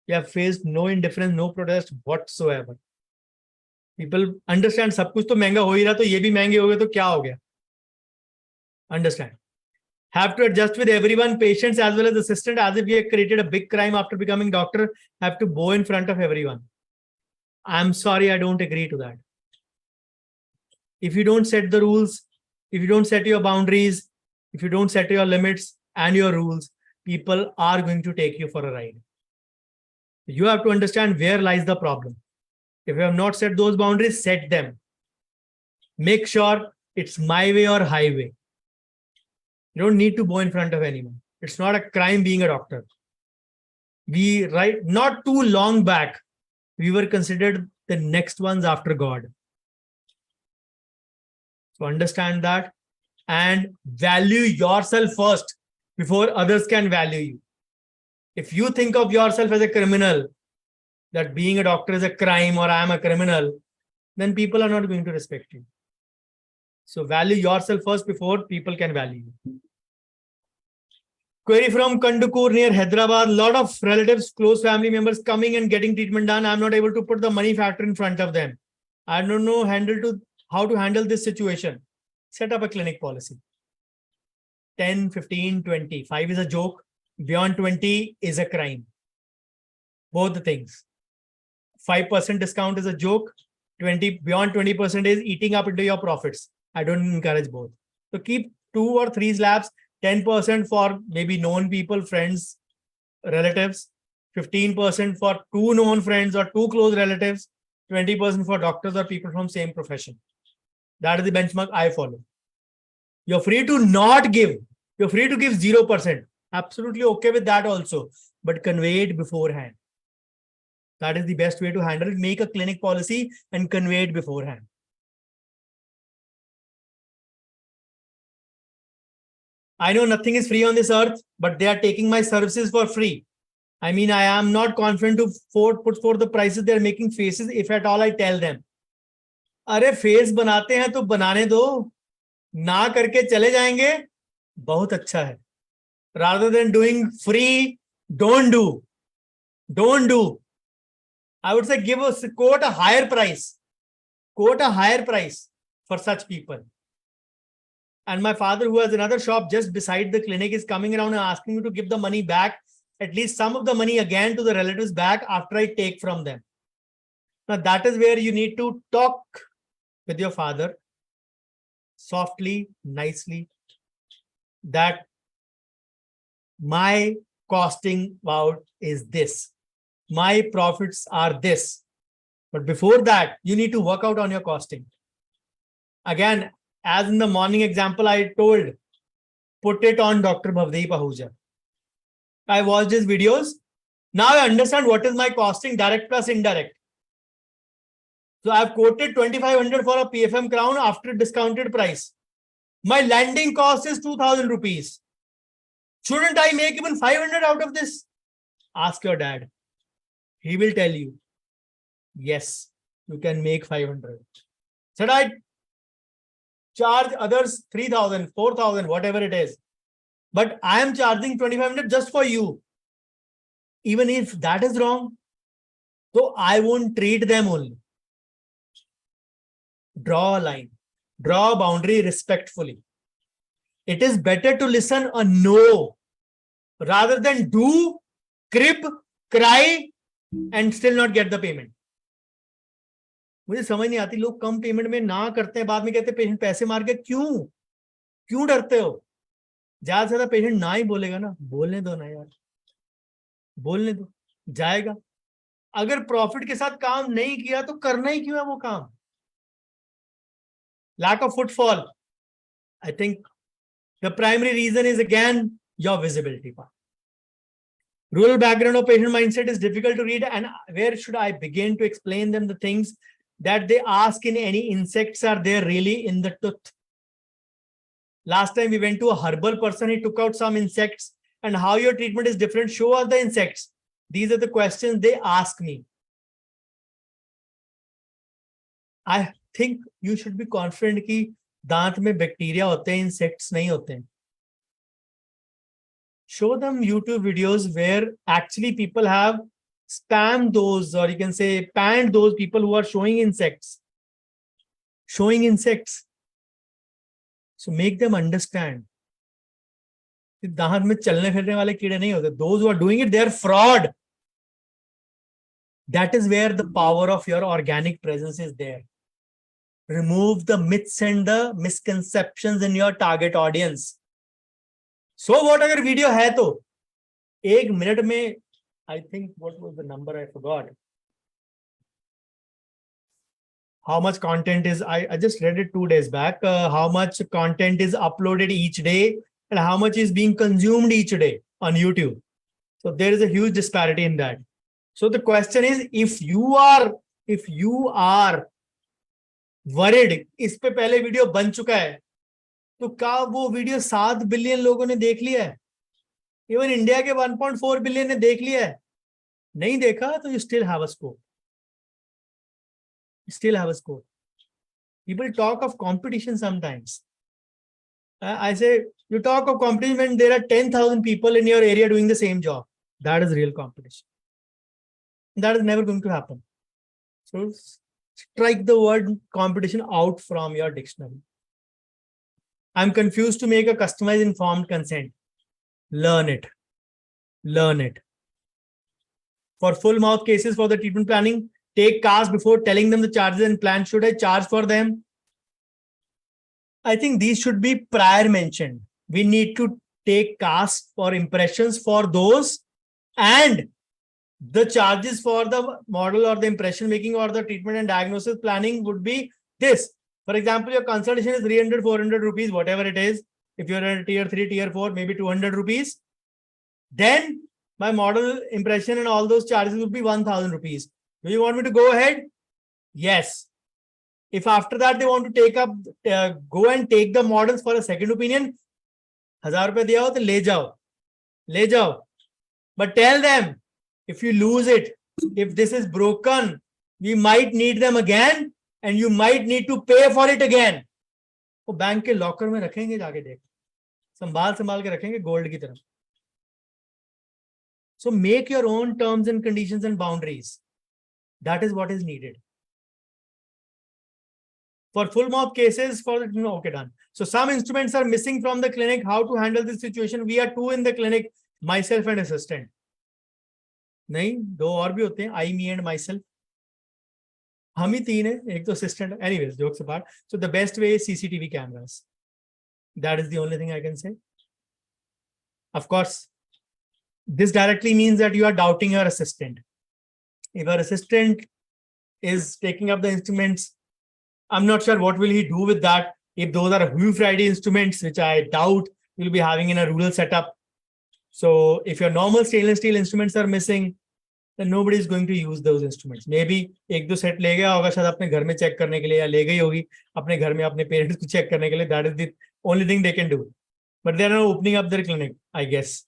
You have faced no indifference, no protest whatsoever. People understand सब कुछ तो महंगा हो ही रहा, तो ये भी महंगे हो गए तो क्या हो गया? Understand. Have to adjust with everyone, patients as well as assistant, as if we have created a big crime after becoming doctor, have to bow in front of everyone. I'm sorry, I don't agree to that. If you don't set the rules, if you don't set your boundaries, if you don't set your limits and your rules, people are going to take you for a ride. You have to understand where lies the problem. If you have not set those boundaries, set them. Make sure it's my way or highway. You don't need to bow in front of anyone. It's not a crime being a doctor. Not too long back, we were considered the next ones after God. So understand that and value yourself first before others can value you. If you think of yourself as a criminal, that being a doctor is a crime or I am a criminal, then people are not going to respect you. So value yourself first before people can value you. Query from Kandukur near Hyderabad. Lot of relatives, close family members coming and getting treatment done. I'm not able to put the money factor in front of them. I don't know how to handle this situation. Set up a clinic policy. 10, 15, 20. 5 is a joke. Beyond 20 is a crime. Both the things. 5% discount is a joke. Beyond 20% is eating up into your profits. I don't encourage both. So keep 2 or 3 slabs. 10% for maybe known people, friends, relatives, 15% for 2 known friends or 2 close relatives, 20% for doctors or people from same profession. That is the benchmark I follow. You're free to not give. You're free to give 0%. Absolutely okay with that also. But convey it beforehand. That is the best way to handle it. Make a clinic policy and convey it beforehand. I know nothing is free on this earth, but they are taking my services for free. I mean, I am not confident to put forth the prices. They are making faces. If at all, I tell them, अरे face बनाते हैं तो बनाने दो, ना करके चले जाएंगे, बहुत अच्छा है. Rather than doing free, don't do. Don't do. I would say quote a higher price. Quote a higher price for such people. And my father, who has another shop just beside the clinic, is coming around and asking me to give the money back, at least some of the money again to the relatives back after I take from them. Now that is where you need to talk with your father softly, nicely, that my costing out is this. My profits are this. But before that, you need to work out on your costing. Again, as in the morning example, I told, put it on Dr. Bhavdeep Ahuja. I watched his videos. Now I understand what is my costing, direct plus indirect. So I've quoted 2,500 for a PFM crown after discounted price. My landing cost is 2,000 rupees. Shouldn't I make even 500 out of this? Ask your dad. He will tell you, yes, you can make 500. Should I charge others 3,000, 4,000, whatever it is? But I am charging 2,500 just for you. Even if that is wrong, so I won't treat them only. Draw a line. Draw a boundary respectfully. It is better to listen a no rather than do, crib, cry, and still not get the payment. मुझे समझ नहीं आती, लोग कम payment में ना करते हैं, बाद में कहते हैं पेशेंट पैसे मार के क्यों डरते हो? ज्यादा से ज्यादा पेशेंट ना ही बोलेगा ना, बोलने दो ना यार, बोलने दो, जाएगा. अगर प्रॉफिट के साथ काम नहीं किया तो करना ही क्यों है वो काम? Lack of footfall. I think The primary reason is again your visibility part. Rural background of patient mindset is difficult to read, and where should I begin to explain them the things that they ask in any insects are there really in the tooth? Last time we went to a herbal person, he took out some insects, and how your treatment is different, show us the insects. These are the questions they ask me. I think you should be confident कि दांत में bacteria होते हैं, insects नहीं होते हैं. Show them YouTube videos where actually people have spammed those, or you can say panned those people who are showing insects. Showing insects. So make them understand. दांत में चलने फिरने वाले कीड़े नहीं होते. Those who are doing it, they are fraud. That is where the power of your organic presence is there. Remove the myths and the misconceptions in your target audience. So what अगर video है तो 1 minute में, I think what was the number, I forgot. How much content is, I just read it 2 days back, how much content is uploaded each day and how much is being consumed each day on YouTube. So there is a huge disparity in that. So the question is, if you are worried, इस पे पहले video बन चुका है, तो क्या वो video 7 billion लोगों ने देख लिया है? इवन इंडिया के 1.4 बिलियन ने देख लिया है? नहीं देखा तो you still have a scope. Still have a scope. People talk of competition sometimes. I say, you talk of competition when there are 10,000 people in your area doing the same job. That is real competition. That is never going to happen. So strike the word competition out from your dictionary. I'm confused to make a customized informed consent. Learn it. Learn it. For full mouth cases for the treatment planning, take CAS before telling them the charges and plan. Should I charge for them? I think these should be prior mentioned. We need to take CAS for impressions for those, and the charges for the model or the impression making or the treatment and diagnosis planning would be this. For example, your consultation is 300, 400 rupees, whatever it is. If you're in tier 3, tier 4, maybe 200 rupees. Then my model impression and all those charges would be 1,000 rupees. Do you want me to go ahead? Yes. If after that they want to take up, go and take the models for a second opinion, 1000 rupees diya ho to le jao. But tell them, if you lose it, if this is broken, we might need them again, and you might need to pay for it again. वो bank के locker में रखेंगे, जाके देख, संभाल के रखेंगे gold की तरह. So make your own terms and conditions and boundaries. That is what is needed. For full mouth cases, okay, done. So some instruments are missing from the clinic. How to handle this situation? We are 2 in the clinic, myself and assistant. नहीं, 2 और भी होते हैं, I, me and myself. हम ही 3 हैं, एक तो assistant. Anyways, jokes apart. So the best way is CCTV cameras. That is the only thing I can say. Of course, this directly means that you are doubting your assistant. If your assistant is taking up the instruments, I'm not sure what will he do with that. If those are Hue Friday instruments, which I doubt you'll be having in a rural setup. So if your normal stainless steel instruments are missing, then nobody is going to use those instruments. Maybe 1-2 set ले गया होगा शायद अपने घर में check करने के लिए, या ले गई होगी अपने घर में अपने parents को check करने के लिए. That is the only thing they can do. But they are not opening up their clinic, I guess,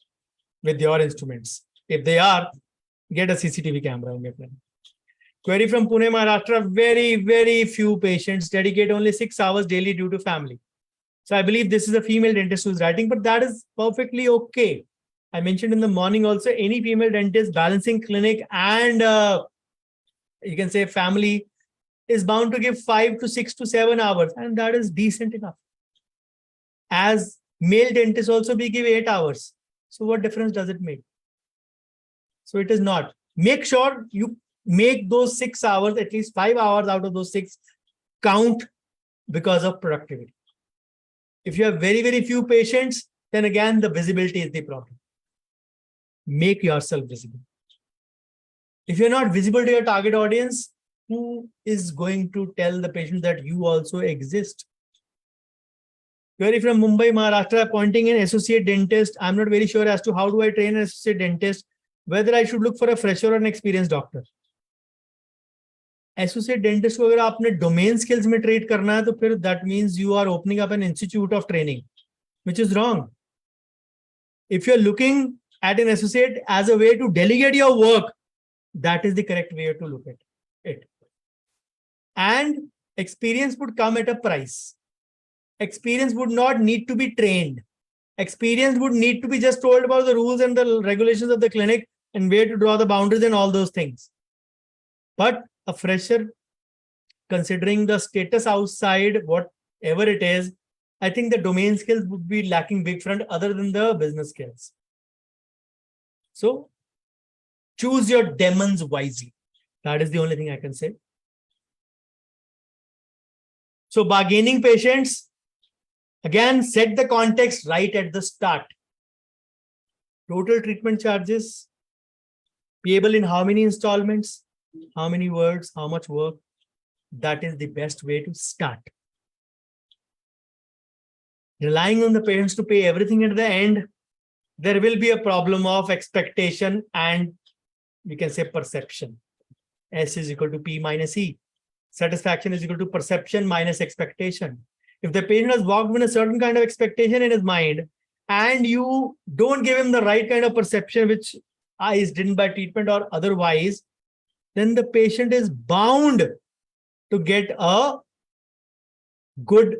with your instruments. If they are, get a CCTV camera in your clinic. Query from Pune, Maharashtra. Very, very few patients dedicate only 6 hours daily due to family. So I believe this is a female dentist who's writing, but that is perfectly okay. I mentioned in the morning also, any female dentist balancing clinic and you can say family is bound to give 5 to 6 to 7 hours, and that is decent enough. As male dentists also, we give 8 hours. So what difference does it make? So it is not. Make sure you make those 6 hours, at least 5 hours out of those 6 count because of productivity. If you have very, very few patients, then again, the visibility is the problem. Make yourself visible. If you're not visible to your target audience, who is going to tell the patient that you also exist? Query from Mumbai, Maharashtra, appointing an associate dentist. I'm not very sure as to how do I train an associate dentist, whether I should look for a fresher or an experienced doctor. Associate dentist को अगर आपने domain skills में trade करना है तो फिर that means you are opening up an institute of training, which is wrong. If you're looking at an associate as a way to delegate your work, that is the correct way to look at it. And experience would come at a price. Experience would not need to be trained. Experience would need to be just told about the rules and the regulations of the clinic and where to draw the boundaries and all those things. But a fresher, considering the status outside, whatever it is, I think the domain skills would be lacking big front other than the business skills. So choose your demons wisely. That is the only thing I can say. So bargaining patients, again, set the context right at the start. Total treatment charges, payable in how many installments, how many words, how much work. That is the best way to start. Relying on the parents to pay everything at the end, there will be a problem of expectation and we can say perception. S is equal to P minus E. Satisfaction is equal to perception minus expectation. If the patient has walked with a certain kind of expectation in his mind and you don't give him the right kind of perception, which is driven by treatment or otherwise, then the patient is bound to get a good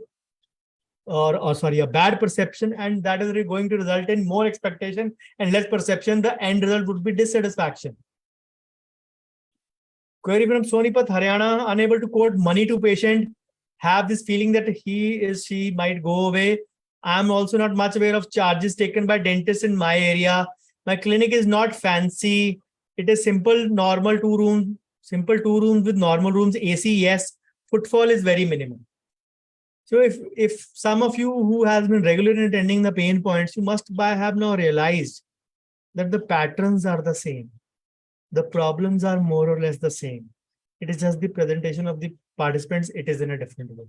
a bad perception, and that is going to result in more expectation and less perception. The end result would be dissatisfaction. Query from Sonipat, Haryana, unable to quote money to patient, have this feeling that she might go away. I'm also not much aware of charges taken by dentists in my area. My clinic is not fancy. It is simple, normal two rooms with normal rooms, AC, yes. Footfall is very minimal. So if some of you who has been regularly attending the pain points, you must have now realized that the patterns are the same. The problems are more or less the same. It is just the presentation of the participants. It is in a different way.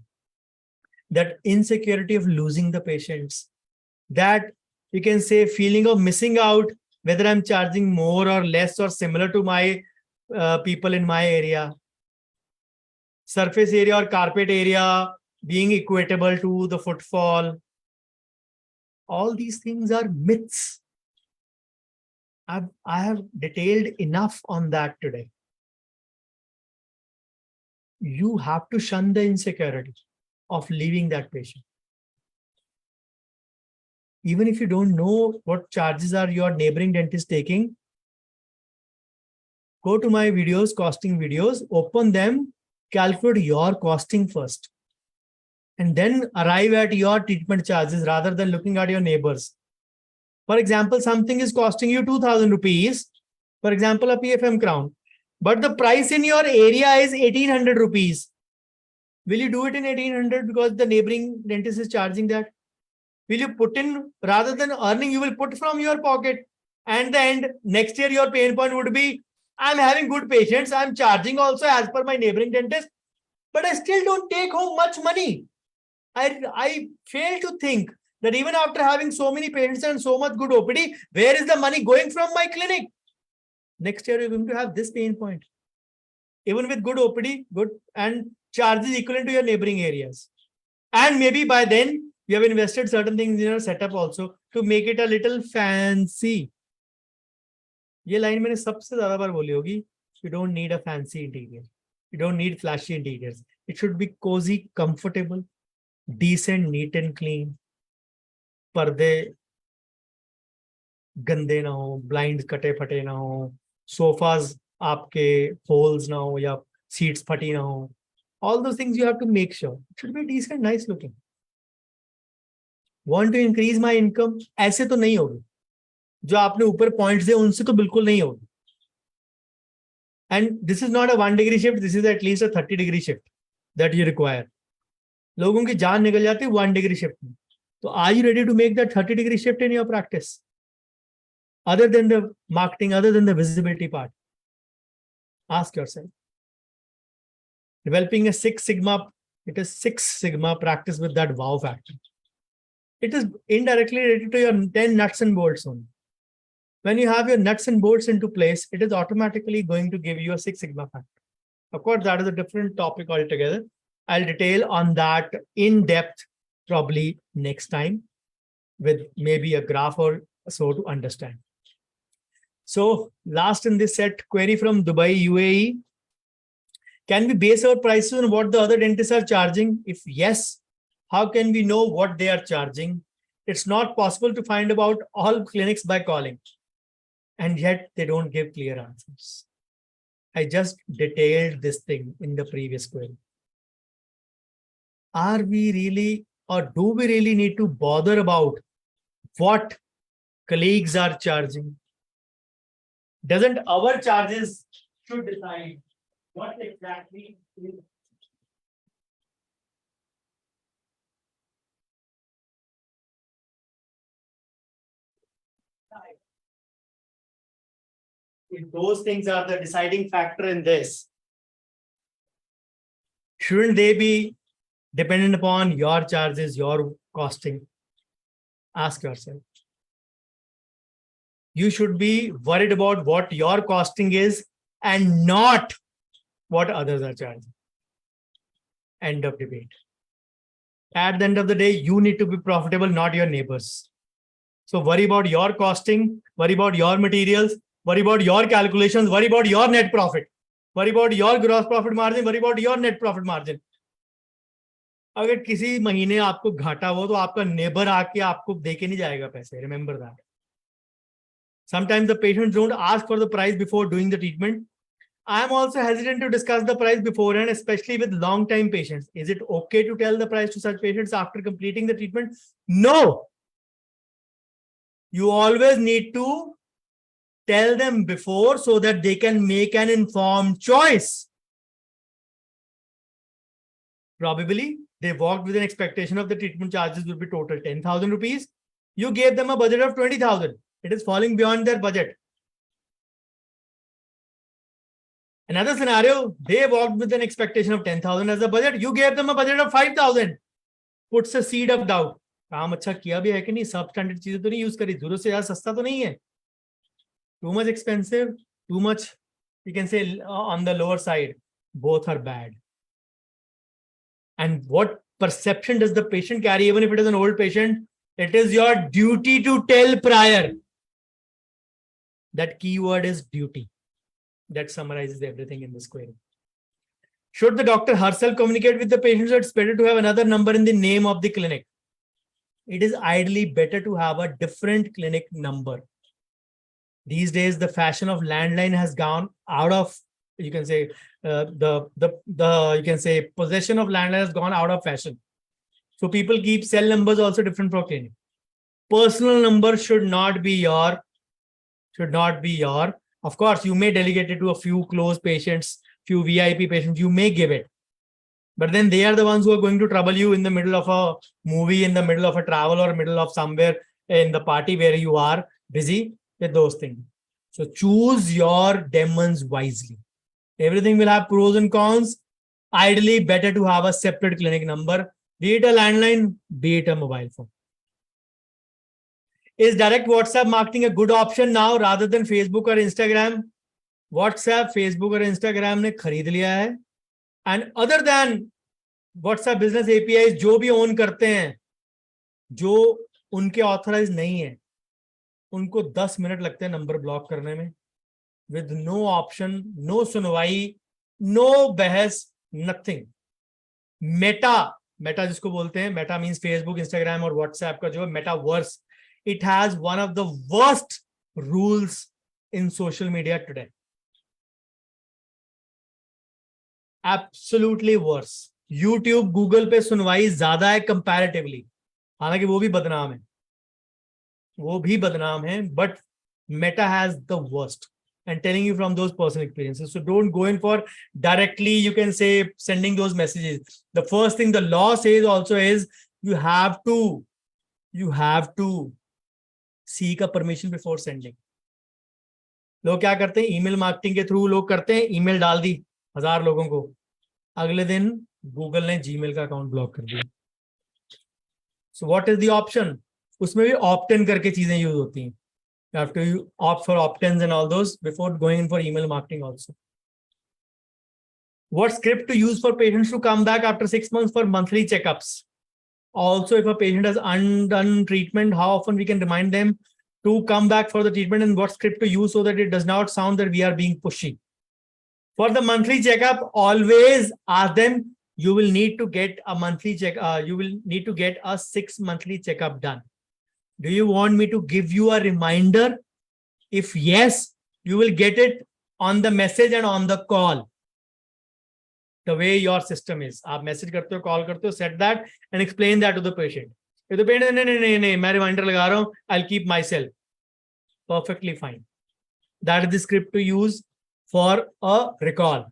That insecurity of losing the patients, that you can say feeling of missing out, whether I'm charging more or less or similar to my people in my area. Surface area or carpet area being equatable to the footfall. All these things are myths. I have detailed enough on that today. You have to shun the insecurity of leaving that patient. Even if you don't know what charges are your neighboring dentist taking, go to my videos, costing videos, open them, calculate your costing first, and then arrive at your treatment charges rather than looking at your neighbors. For example, something is costing you 2,000 rupees, for example, a PFM crown, but the price in your area is 1,800 rupees. Will you do it in 1,800 because the neighboring dentist is charging that? Will you put in, rather than earning, you will put from your pocket, and the end, next year your pain point would be, I'm having good patients, I'm charging also as per my neighboring dentist, but I still don't take home much money. I fail to think that even after having so many patients and so much good OPD, where is the money going from my clinic? Next year, you're going to have this pain point. Even with good OPD, good and charges equivalent to your neighboring areas. And maybe by then, you have invested certain things in your setup also to make it a little fancy. ये line मैंने सबसे ज़्यादा बार बोली होगी. You don't need a fancy interior. You don't need flashy interiors. It should be cozy, comfortable, decent, neat and clean. पर्दे गंदे ना हो, ब्लाइंड कटे फटे ना हो, सोफास आपके होल्स ना हो या सीट्स फटी ना हो. All those things you have to make sure. It should be decent, nice looking. Want to increase my income? ऐसे तो नहीं होगी. जो आपने ऊपर पॉइंट्स दिए उनसे तो बिल्कुल नहीं होगी. And this is not a 1 degree shift. This is at least a 30 degree shift that you require. लोगों की जान निकल जाती है 1 degree shift में. So are you ready to make that 30 degree shift in your practice? Other than the marketing, other than the visibility part, ask yourself. Developing a 6 Sigma, it is 6 Sigma practice with that wow factor. it is indirectly related to your 10 nuts and bolts only. When you have your nuts and bolts into place, it is automatically going to give you a Six Sigma factor. Of course, that is a different topic altogether. I'll detail on that in depth probably next time with maybe a graph or so to understand. So last in this set, query from Dubai, UAE. Can we base our prices on what the other dentists are charging? If yes, how can we know what they are charging? It's not possible to find about all clinics by calling. And yet they don't give clear answers. I just detailed this thing in the previous query. Are we really, or do we really need to bother about what colleagues are charging? Doesn't our charges should decide what exactly is? If those things are the deciding factor in this, shouldn't they be dependent upon your charges, your costing? Ask yourself. You should be worried about what your costing is and not what others are charging. End of debate. At the end of the day, you need to be profitable, not your neighbors. So worry about your costing, worry about your materials, worry about your calculations, worry about your net profit, worry about your gross profit margin, worry about your net profit margin. अगर किसी महीने आपको घाटा हो तो आपका neighbour आके आपको देके नहीं जाएगा पैसे. Remember that. Sometimes the patients don't ask for the price before doing the treatment. I am also hesitant to discuss the price beforehand, especially with long-time patients. Is it okay to tell the price to such patients after completing the treatment? No. You always need to tell them before so that they can make an informed choice. Probably they walked with an expectation of the treatment charges will be total 10,000 rupees. You gave them a budget of 20,000. It is falling beyond their budget. Another scenario, they walked with an expectation of 10,000 as a budget. You gave them a budget of 5,000. Puts a seed of doubt. काम अच्छा किया भी है कि नहीं, सब standard चीजें तो नहीं यूज करी, जरूरत से ज्यादा सस्ता तो नहीं है. Too much expensive, too much, you can say on the lower side. Both are bad. And what perception does the patient carry, even if it is an old patient? It is your duty to tell prior. That keyword is duty. That summarizes everything in this query. Should the doctor herself communicate with the patient, or it's better to have another number in the name of the clinic? It is ideally better to have a different clinic number. These days, the fashion of landline has gone out of, you can say, you can say possession of landline has gone out of fashion. So people keep cell numbers also different for clinic. Personal number should not be your. Of course, you may delegate it to a few close patients, few VIP patients, you may give it. But then they are the ones who are going to trouble you in the middle of a movie, in the middle of a travel, or middle of somewhere in the party where you are busy with those things. So choose your demons wisely. Everything will have pros and cons. Ideally, better to have a separate clinic number, be it a landline, be it a mobile phone. Is direct WhatsApp marketing a good option now rather than Facebook or Instagram? WhatsApp, Facebook और Instagram ने खरीद लिया है. And other than WhatsApp business APIs जो भी own करते हैं, जो उनके authorize नहीं है, उनको 10 मिनट लगते हैं नंबर ब्लॉक करने में. With no option, no सुनवाई, no बहस, nothing. Meta जिसको बोलते हैं, Meta means Facebook, Instagram और WhatsApp का जो Metaverse. It has one of the worst rules in social media today. Absolutely worse. YouTube, Google पे सुनवाई ज्यादा है comparatively. हालांकि वो भी बदनाम है, but Meta has the worst. And telling you from those personal experiences. So don't go in for directly, you can say, sending those messages. The first thing the law says also is you have to seek a permission before sending. लोग क्या करते हैं, email marketing के through लोग करते हैं, email डाल दी 1000 लोगों को, अगले दिन गूगल ने जीमेल का अकाउंट ब्लॉक कर दिया. So what is the option? उसमें भी opt-in करके चीजें use होती हैं. You have to opt for opt-ins and all those before going in for email marketing also. What script to use for patients to come back after 6 months for monthly checkups? Also, if a patient has undone treatment, how often we can remind them to come back for the treatment, and what script to use so that it does not sound that we are being pushy. For the monthly checkup, always ask them, you will need to get a monthly check. You will need to get a 6 monthly checkup done. Do you want me to give you a reminder? If yes, you will get it on the message and on the call. The way your system is. आप message करते हो, call करते हो, set that and explain that to the patient. If the patient, नहीं, मैं reminder लगा रहा हूँ, I'll keep myself. Perfectly fine. That is the script to use for a recall.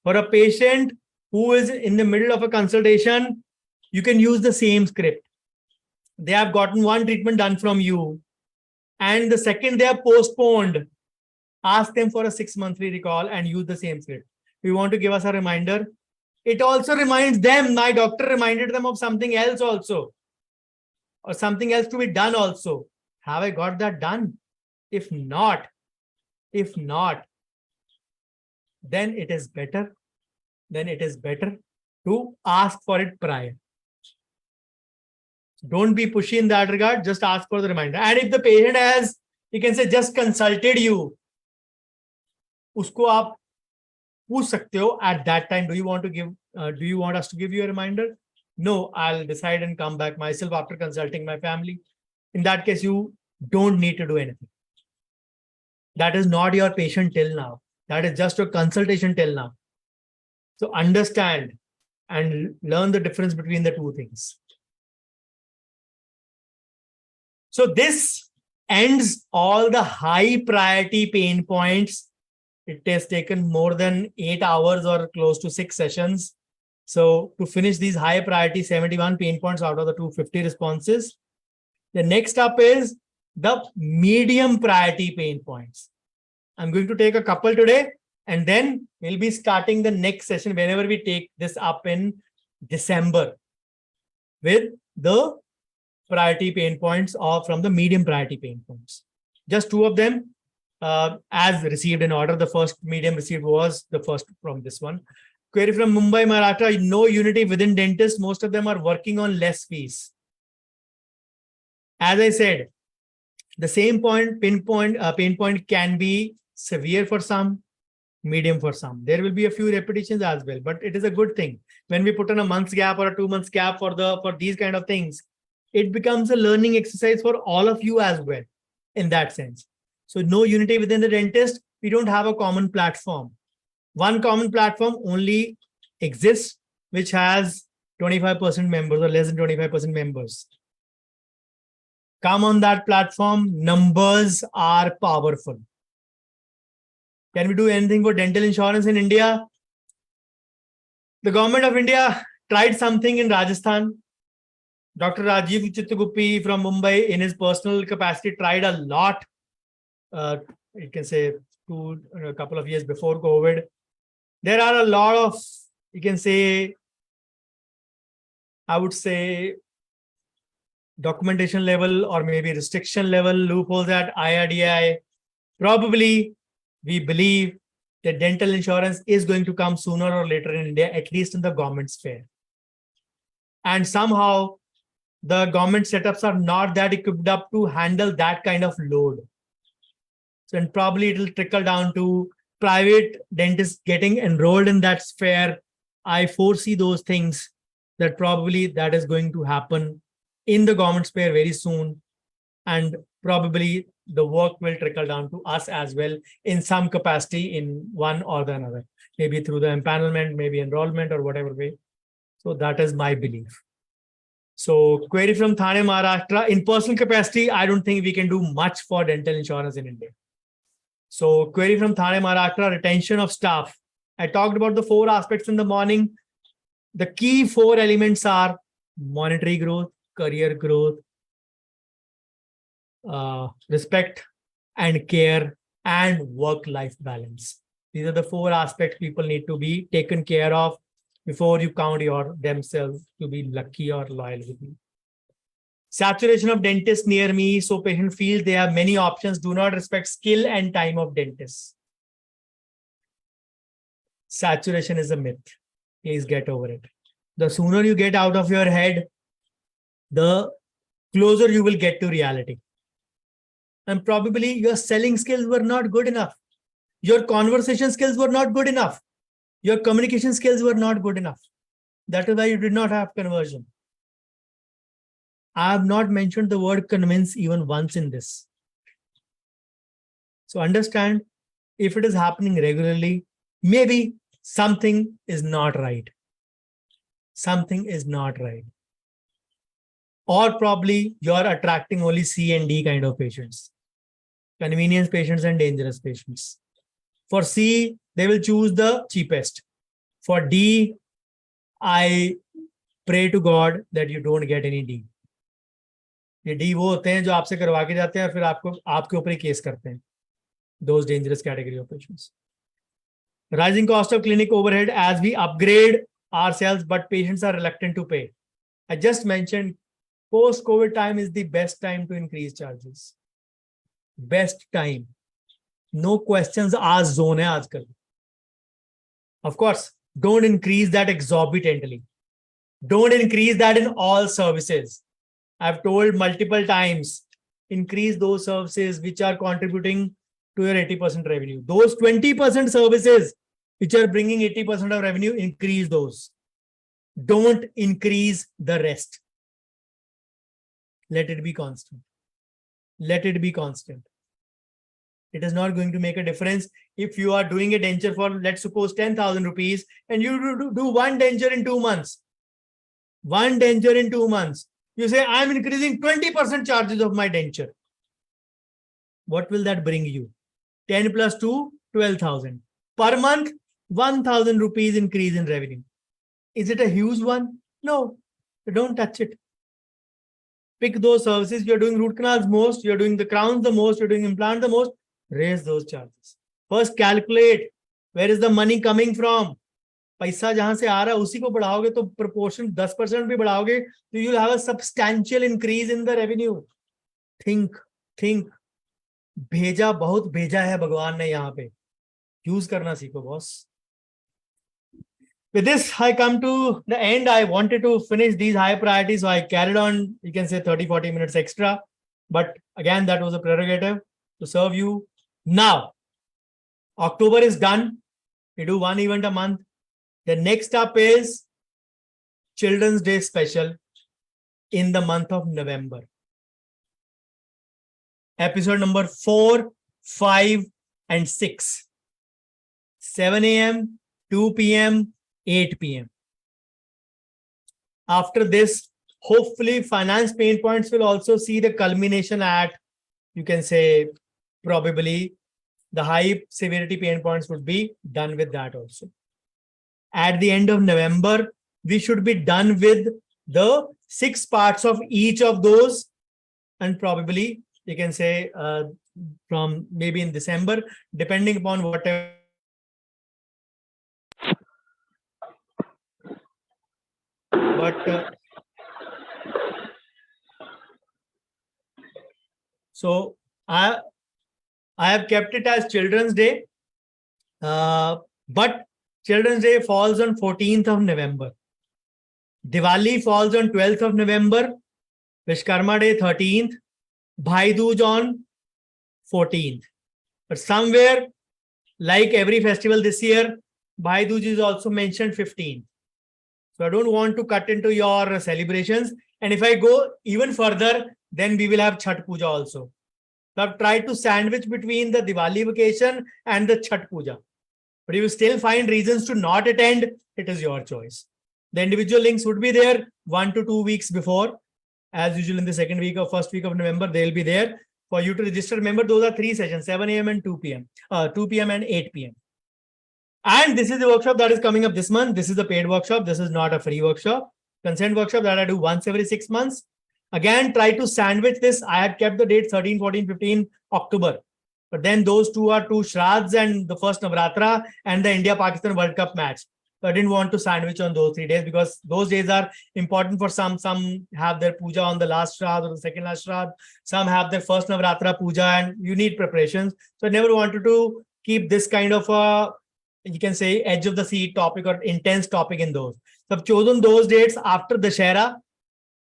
For a patient who is in the middle of a consultation, you can use the same script. They have gotten one treatment done from you, and the second they have postponed, ask them for a 6 monthly recall and use the same script. We want to give us a reminder. It also reminds them, my doctor reminded them of something else also, or something else to be done also. Have I got that done? If not, then it is better to ask for it prior. Don't be pushy in that regard. Just ask for the reminder. And if the patient has, you can say, just consulted you, उसको आप पूछ सकते हो at that time, do you want us to give you a reminder? No, I'll decide and come back myself after consulting my family. In that case, you don't need to do anything. That is not your patient till now. That is just your consultation till now. So understand and learn the difference between the two things. So this ends all the high priority pain points. It has taken more than 8 hours or close to 6 sessions. So to finish these high priority 71 pain points out of the 250 responses, the next up is the medium priority pain points. I'm going to take a couple today, and then we'll be starting the next session whenever we take this up in December with the priority pain points or from the medium priority pain points. Just 2 of them. As received in order. The first medium received was the first from this one. Query from Mumbai, Maharashtra. No unity within dentists. Most of them are working on less fees. As I said, the same pain point can be severe for some, medium for some. There will be a few repetitions as well, but it is a good thing. When we put on a month's gap or a 2 months gap for these kind of things, it becomes a learning exercise for all of you as well in that sense. So no unity within the dentist. We don't have a common platform. One common platform only exists, which has 25% members or less than 25% members. Come on that platform. Numbers are powerful. Can we do anything for dental insurance in India? The government of India tried something in Rajasthan. Dr. Rajiv Chittaguppi from Mumbai, in his personal capacity, tried a lot. You can say a couple of years before COVID. There are a lot of, you can say, I would say, documentation level or maybe restriction level loopholes at IRDAI. Probably, we believe that dental insurance is going to come sooner or later in India, at least in the government sphere. And somehow, the government setups are not that equipped up to handle that kind of load. So, and probably it will trickle down to private dentists getting enrolled in that sphere. I foresee those things that probably that is going to happen in the government sphere very soon. And probably the work will trickle down to us as well in some capacity in one or the another, maybe through the empanelment, maybe enrollment or whatever way. So that is my belief. So query from Thane, Maharashtra. In personal capacity, I don't think we can do much for dental insurance in India. So query from Thane, Maharashtra, retention of staff. I talked about the 4 aspects in the morning. The key 4 elements are monetary growth, career growth, respect and care, and work-life balance. These are the 4 aspects people need to be taken care of before you count themselves to be lucky or loyal with you. Saturation of dentists near me. So patient feels they have many options. Do not respect skill and time of dentists. Saturation is a myth. Please get over it. The sooner you get out of your head, the closer you will get to reality. And probably your selling skills were not good enough. Your conversation skills were not good enough. Your communication skills were not good enough. That is why you did not have conversion. I have not mentioned the word convince even once in this. So understand, if it is happening regularly, maybe something is not right. Something is not right. Or probably you're attracting only C and D kind of patients. Convenience patients and dangerous patients. For C, they will choose the cheapest. For D, I pray to God that you don't get any D. ये D वो होते हैं जो आपसे करवा के जाते हैं फिर आपके ऊपर ही केस करते हैं. Those dangerous category of patients. Rising cost of clinic overhead as we upgrade ourselves, but patients are reluctant to pay. I just mentioned post-COVID time is the best time to increase charges. Best time. No questions asked zone hai aajkal. Of course, don't increase that exorbitantly. Don't increase that in all services. I've told multiple times, increase those services which are contributing to your 80% revenue. Those 20% services which are bringing 80% of revenue, increase those. Don't increase the rest. Let it be constant. Let it be constant. It is not going to make a difference if you are doing a denture for, let's suppose, 10,000 rupees and you do one denture in 2 months. One denture in 2 months. You say, I'm increasing 20% charges of my denture. What will that bring you? 10 plus 2, 12,000. Per month, 1,000 rupees increase in revenue. Is it a huge one? No, don't touch it. Pick those services. You're doing root canals most, you're doing the crowns the most, you're doing implant the most. Raise those charges. First, calculate where is the money coming from. पैसा जहां से आ रहा है उसी को बढ़ाओगे तो proportion 10% भी बढ़ाओगे तो you will have a substantial increase in the revenue. Think. भेजा बहुत भेजा है भगवान ने यहाँ पे. यूज करना सीखो boss. With this, I come to the end. I wanted to finish these high priorities, so I carried on, you can say 30-40 minutes extra. But again, that was a prerogative to serve you. Now, October is done. We do one event a month. The next up is Children's Day special in the month of November. Episode number 4, 5, and 6. 7 a.m., 2 p.m., 8 p.m. After this, hopefully finance pain points will also see the culmination at, you can say, probably the high severity pain points would be done with that also. At the end of November, we should be done with the 6 parts of each of those, and probably you can say from maybe in December, depending upon whatever. But so I have kept it as Children's Day, but Children's Day falls on 14th of November. Diwali falls on 12th of November. Vishkarma Day 13th. Bhai Dooj on 14th. But somewhere, like every festival this year, Bhai Dooj is also mentioned 15th. So I don't want to cut into your celebrations. And if I go even further, then we will have Chhath Puja also. So I've tried to sandwich between the Diwali vacation and the Chhath Puja. But if you still find reasons to not attend, it is your choice. The individual links would be there 1 to 2 weeks before. As usual, in the second week or first week of November, they'll be there for you to register. Remember, those are 3 sessions, 7 a.m. and 2 p.m. 2 p.m. and 8 p.m. And this is the workshop that is coming up this month. This is a paid workshop. This is not a free workshop. Consent workshop that I do once every 6 months. Again, try to sandwich this. I had kept the date 13, 14, 15 October. But then those two are 2 Shraddhs and the first Navratra and the India-Pakistan World Cup match. So I didn't want to sandwich on those 3 days because those days are important for some. Some have their puja on the last Shraddh or the second last Shraddh. Some have their first Navratra puja and you need preparations. So I never wanted to keep this kind of a, you can say, edge of the seat topic or intense topic in those. So I've chosen those dates after Dashera,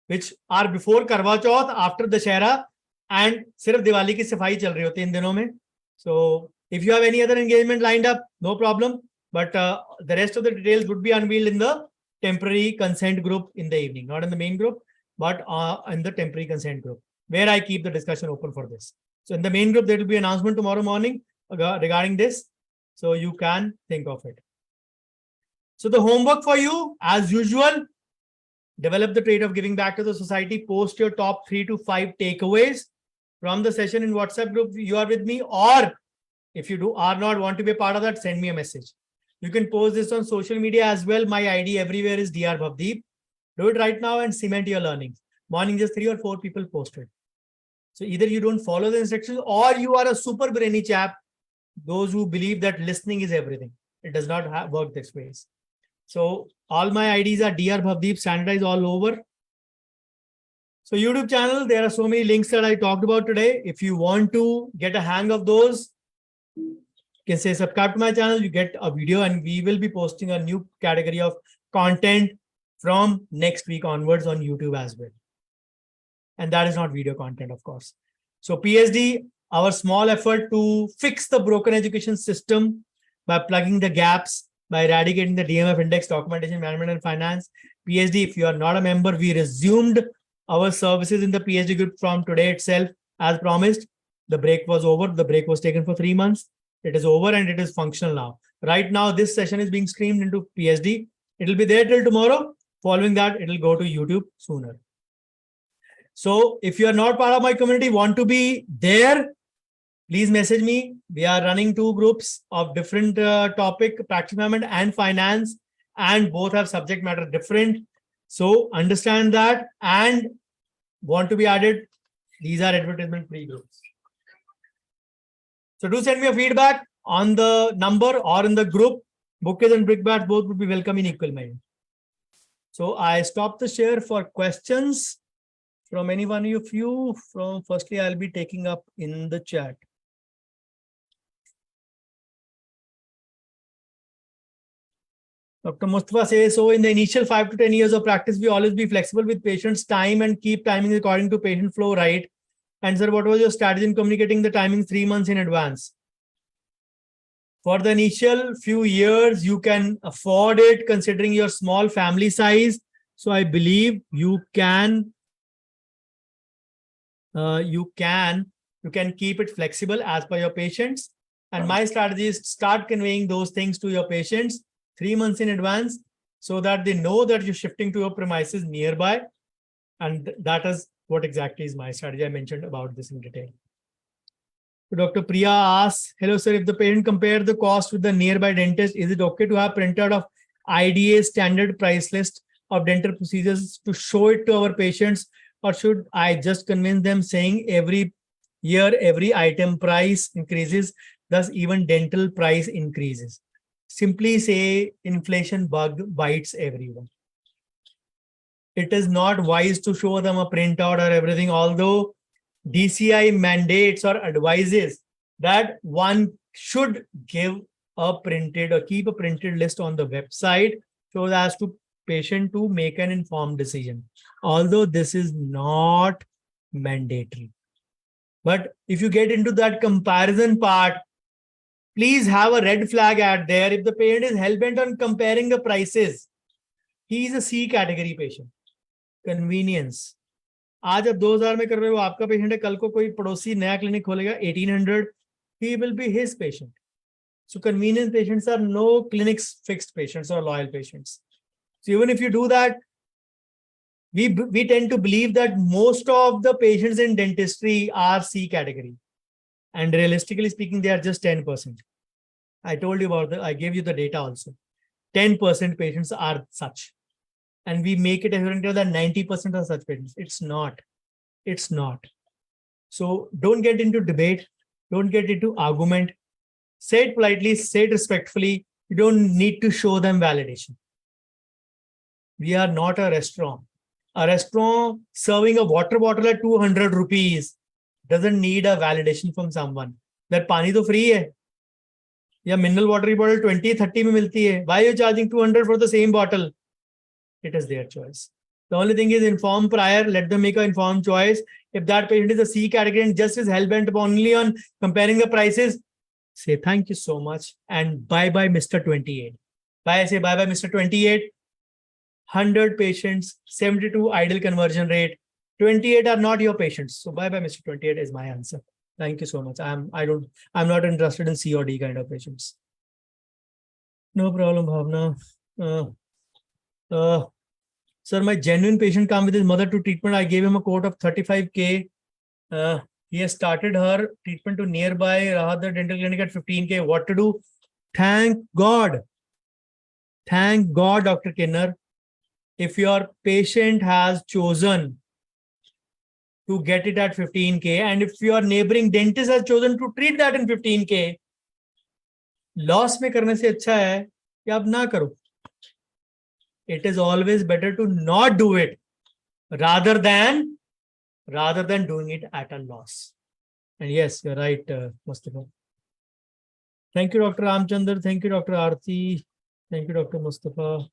which are before Karwa Chauth, after Dashera, and sirf Diwali ki safai chal rahi hoti in dino mein. So if you have any other engagement lined up, no problem. But the rest of the details would be unveiled in the temporary consent group in the evening, not in the main group, but in the temporary consent group, where I keep the discussion open for this. So in the main group, there will be an announcement tomorrow morning regarding this. So you can think of it. So the homework for you, as usual, develop the trait of giving back to the society. Post your top 3 to 5 takeaways from the session in WhatsApp group you are with me, or if you are not want to be a part of that, send me a message. You can post this on social media as well. My ID everywhere is Dr. Bhavdeep. Do it right now and cement your learnings. Morning, just 3 or 4 people posted. So either you don't follow the instructions or you are a super brainy chap. Those who believe that listening is everything. It does not work this way. So all my IDs are Dr. Bhavdeep, standardized all over. So YouTube channel, there are so many links that I talked about today. If you want to get a hang of those, you can say subscribe to my channel, you get a video, and we will be posting a new category of content from next week onwards on YouTube as well. And that is not video content, of course. So PSD, our small effort to fix the broken education system by plugging the gaps, by eradicating the DMF index, documentation, management, and finance. PSD, if you are not a member, we resumed our services in the PSD group from today itself, as promised. The break was over. The break was taken for 3 months. It is over and it is functional now. Right now, this session is being streamed into PSD. It will be there till tomorrow. Following that, it will go to YouTube sooner. So if you are not part of my community, want to be there, please message me. We are running 2 groups of different topic, practice management and finance, and both have subject matter different. So understand that and want to be added. These are advertisement free groups. So do send me a feedback on the number or in the group. Bouquets and brickbats both would be welcome in equal measure. So I stop the share for questions from any one of you. Firstly, I'll be taking up in the chat. Dr. Mustafa says, so in the initial 5 to 10 years of practice, we always be flexible with patients' time and keep timing according to patient flow, right? And sir, what was your strategy in communicating the timing 3 months in advance? For the initial few years, you can afford it considering your small family size. So I believe you can keep it flexible as per your patients. And my strategy is start conveying those things to your patients 3 months in advance so that they know that you're shifting to your premises nearby. And that is what exactly is my strategy. I mentioned about this in detail. So Dr. Priya asks, hello, sir, if the patient compare the cost with the nearby dentist, is it okay to have printed of IDA standard price list of dental procedures to show it to our patients? Or should I just convince them saying every year, every item price increases, thus even dental price increases? Simply say inflation bug bites everyone. It is not wise to show them a printout or everything, although DCI mandates or advises that one should give a printed or keep a printed list on the website so as to patient to make an informed decision. Although this is not mandatory. But if you get into that comparison part, please have a red flag ad there. If the patient is hell-bent on comparing the prices, he is a C category patient. Convenience. आज आप 2000 में कर रहे हो, आपका patient है, कल को कोई पड़ोसी नया क्लिनिक खोलेगा 1800, he will be his patient. So convenience patients are no clinics fixed patients or loyal patients. So even if you do that, we tend to believe that most of the patients in dentistry are C category. And realistically speaking, they are just 10%. I told you about that. I gave you the data also. 10% patients are such. And we make it apparent that 90% are such patients. It's not. It's not. So don't get into debate. Don't get into argument. Say it politely, say it respectfully. You don't need to show them validation. We are not a restaurant. A restaurant serving a water bottle at 200 rupees doesn't need a validation from someone. That pani to free hai. या mineral water bottle 20-30 में मिलती है. Why are you charging 200 for the same bottle? It is their choice. The only thing is inform prior, let them make an informed choice. If that patient is a C category and just is hell-bent only on comparing the prices, say thank you so much and bye-bye Mr. 28. Say bye-bye Mr. 28. 100 patients, 72 ideal conversion rate. 28 are not your patients. So bye-bye Mr. 28 is my answer. Thank you so much. I'm not interested in C or D kind of patients. No problem, Bhavna. Sir, my genuine patient came with his mother to treatment. I gave him a quote of 35K. He has started her treatment to nearby Rahat Dental Clinic at 15K. What to do? Thank God. Thank God, Dr. Kinner. If your patient has chosen to get it at 15K, and if your neighboring dentist has chosen to treat that in 15K, loss में करने से अच्छा है कि आप ना करो. It is always better to not do it rather than doing it at a loss. And yes, you're right, Mustafa. Thank you, Dr. Ramchandar. Thank you, Dr. Aarti. Thank you, Dr. Mustafa.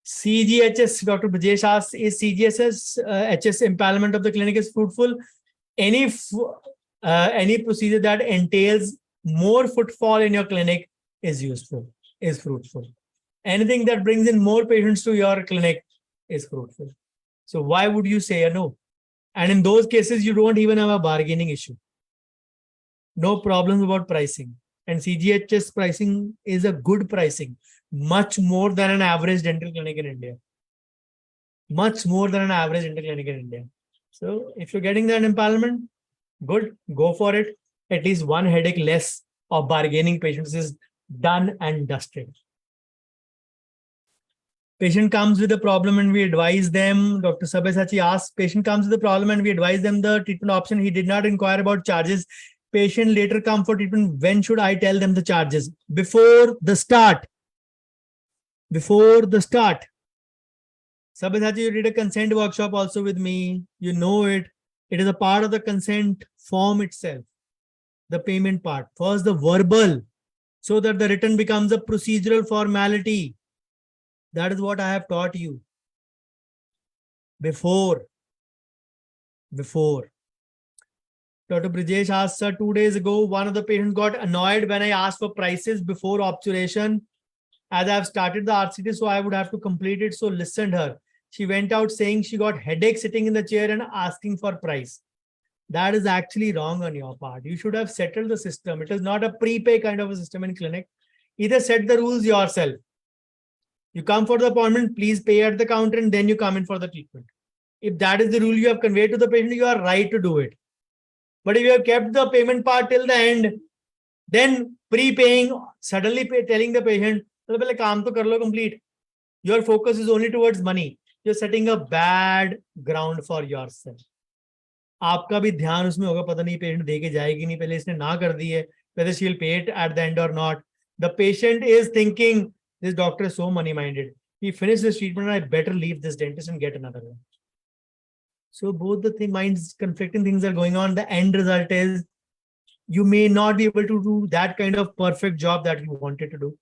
CGHS, Dr. Brajesh asks, is CGHS HS impalement of the clinic is fruitful? Any procedure that entails more footfall in your clinic is useful, is fruitful. Anything that brings in more patients to your clinic is fruitful. So why would you say a no? And in those cases, you don't even have a bargaining issue. No problems about pricing. And CGHS pricing is a good pricing, much more than an average dental clinic in India. Much more than an average dental clinic in India. So if you're getting that impalement, good, go for it. At least one headache less of bargaining patients is done and dusted. Patient comes with a problem and we advise them. Dr. Sabyasachi asks, patient comes with a problem and we advise them the treatment option. He did not inquire about charges. Patient later come for treatment. When should I tell them the charges? Before the start. Before the start. Sabyasachi, you did a consent workshop also with me. You know it. It is a part of the consent form itself. The payment part. First the verbal, so that the written becomes a procedural formality. That is what I have taught you. Before. Dr. Brajesh asked, sir, 2 days ago, one of the patients got annoyed when I asked for prices before obturation. As I have started the RCT, so I would have to complete it. So listened her. She went out saying she got headache sitting in the chair and asking for price. That is actually wrong on your part. You should have settled the system. It is not a prepay kind of a system in clinic. Either set the rules yourself. You come for the appointment, please pay at the counter and then you come in for the treatment. If that is the rule you have conveyed to the patient, you are right to do it. But if you have kept the payment part till the end, then prepaying, suddenly telling the patient, complete. Your focus is only towards money. You're setting a bad ground for yourself. आपका भी ध्यान उसमें होगा, पता नहीं patient दे के जाएगी नहीं, पहले इसने ना कर दी है, whether she will pay it at the end or not. The patient is thinking, this doctor is so money minded. He finished this treatment and I better leave this dentist and get another one. So both the minds, conflicting things are going on. The end result is you may not be able to do that kind of perfect job that you wanted to do.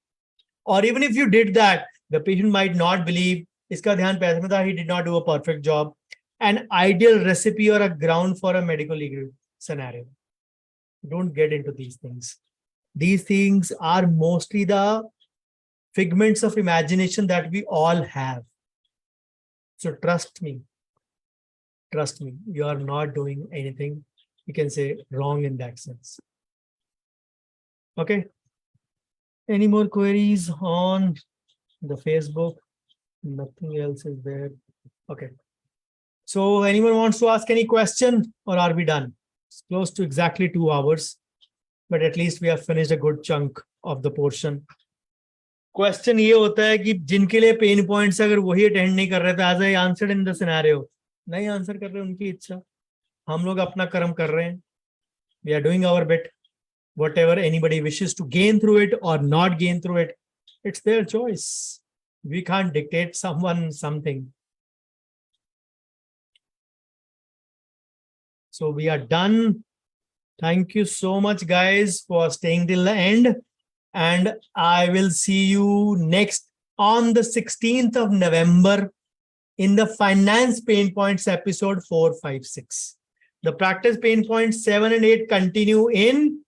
Or even if you did that, the patient might not believe, iska dhyan paise mein tha, he did not do a perfect job. An ideal recipe or a ground for a medical legal scenario. Don't get into these things. These things are mostly the figments of imagination that we all have. So trust me, you are not doing anything, you can say, wrong in that sense. Okay. Any more queries on the Facebook? Nothing else is there. Okay. So anyone wants to ask any question or are we done? It's close to exactly 2 hours, but at least we have finished a good chunk of the portion. Question ये होता है कि जिनके लिए pen points अगर वही attend नहीं कर रहे थे, as I answered in the scenario, नहीं आंसर कर रहे, उनकी इच्छा. हम लोग अपना कर्म कर रहे हैं. We are doing our bit. Whatever anybody wishes to gain through it or not gain through it, It's their choice. We can't dictate someone something. So we are done. Thank you so much, guys, for staying till the end. And I will see you next on the 16th of November in the Finance Pain Points episode 4, 5, 6. The Practice Pain Points 7 and 8 continue in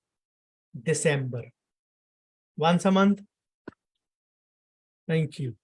December. Once a month. Thank you.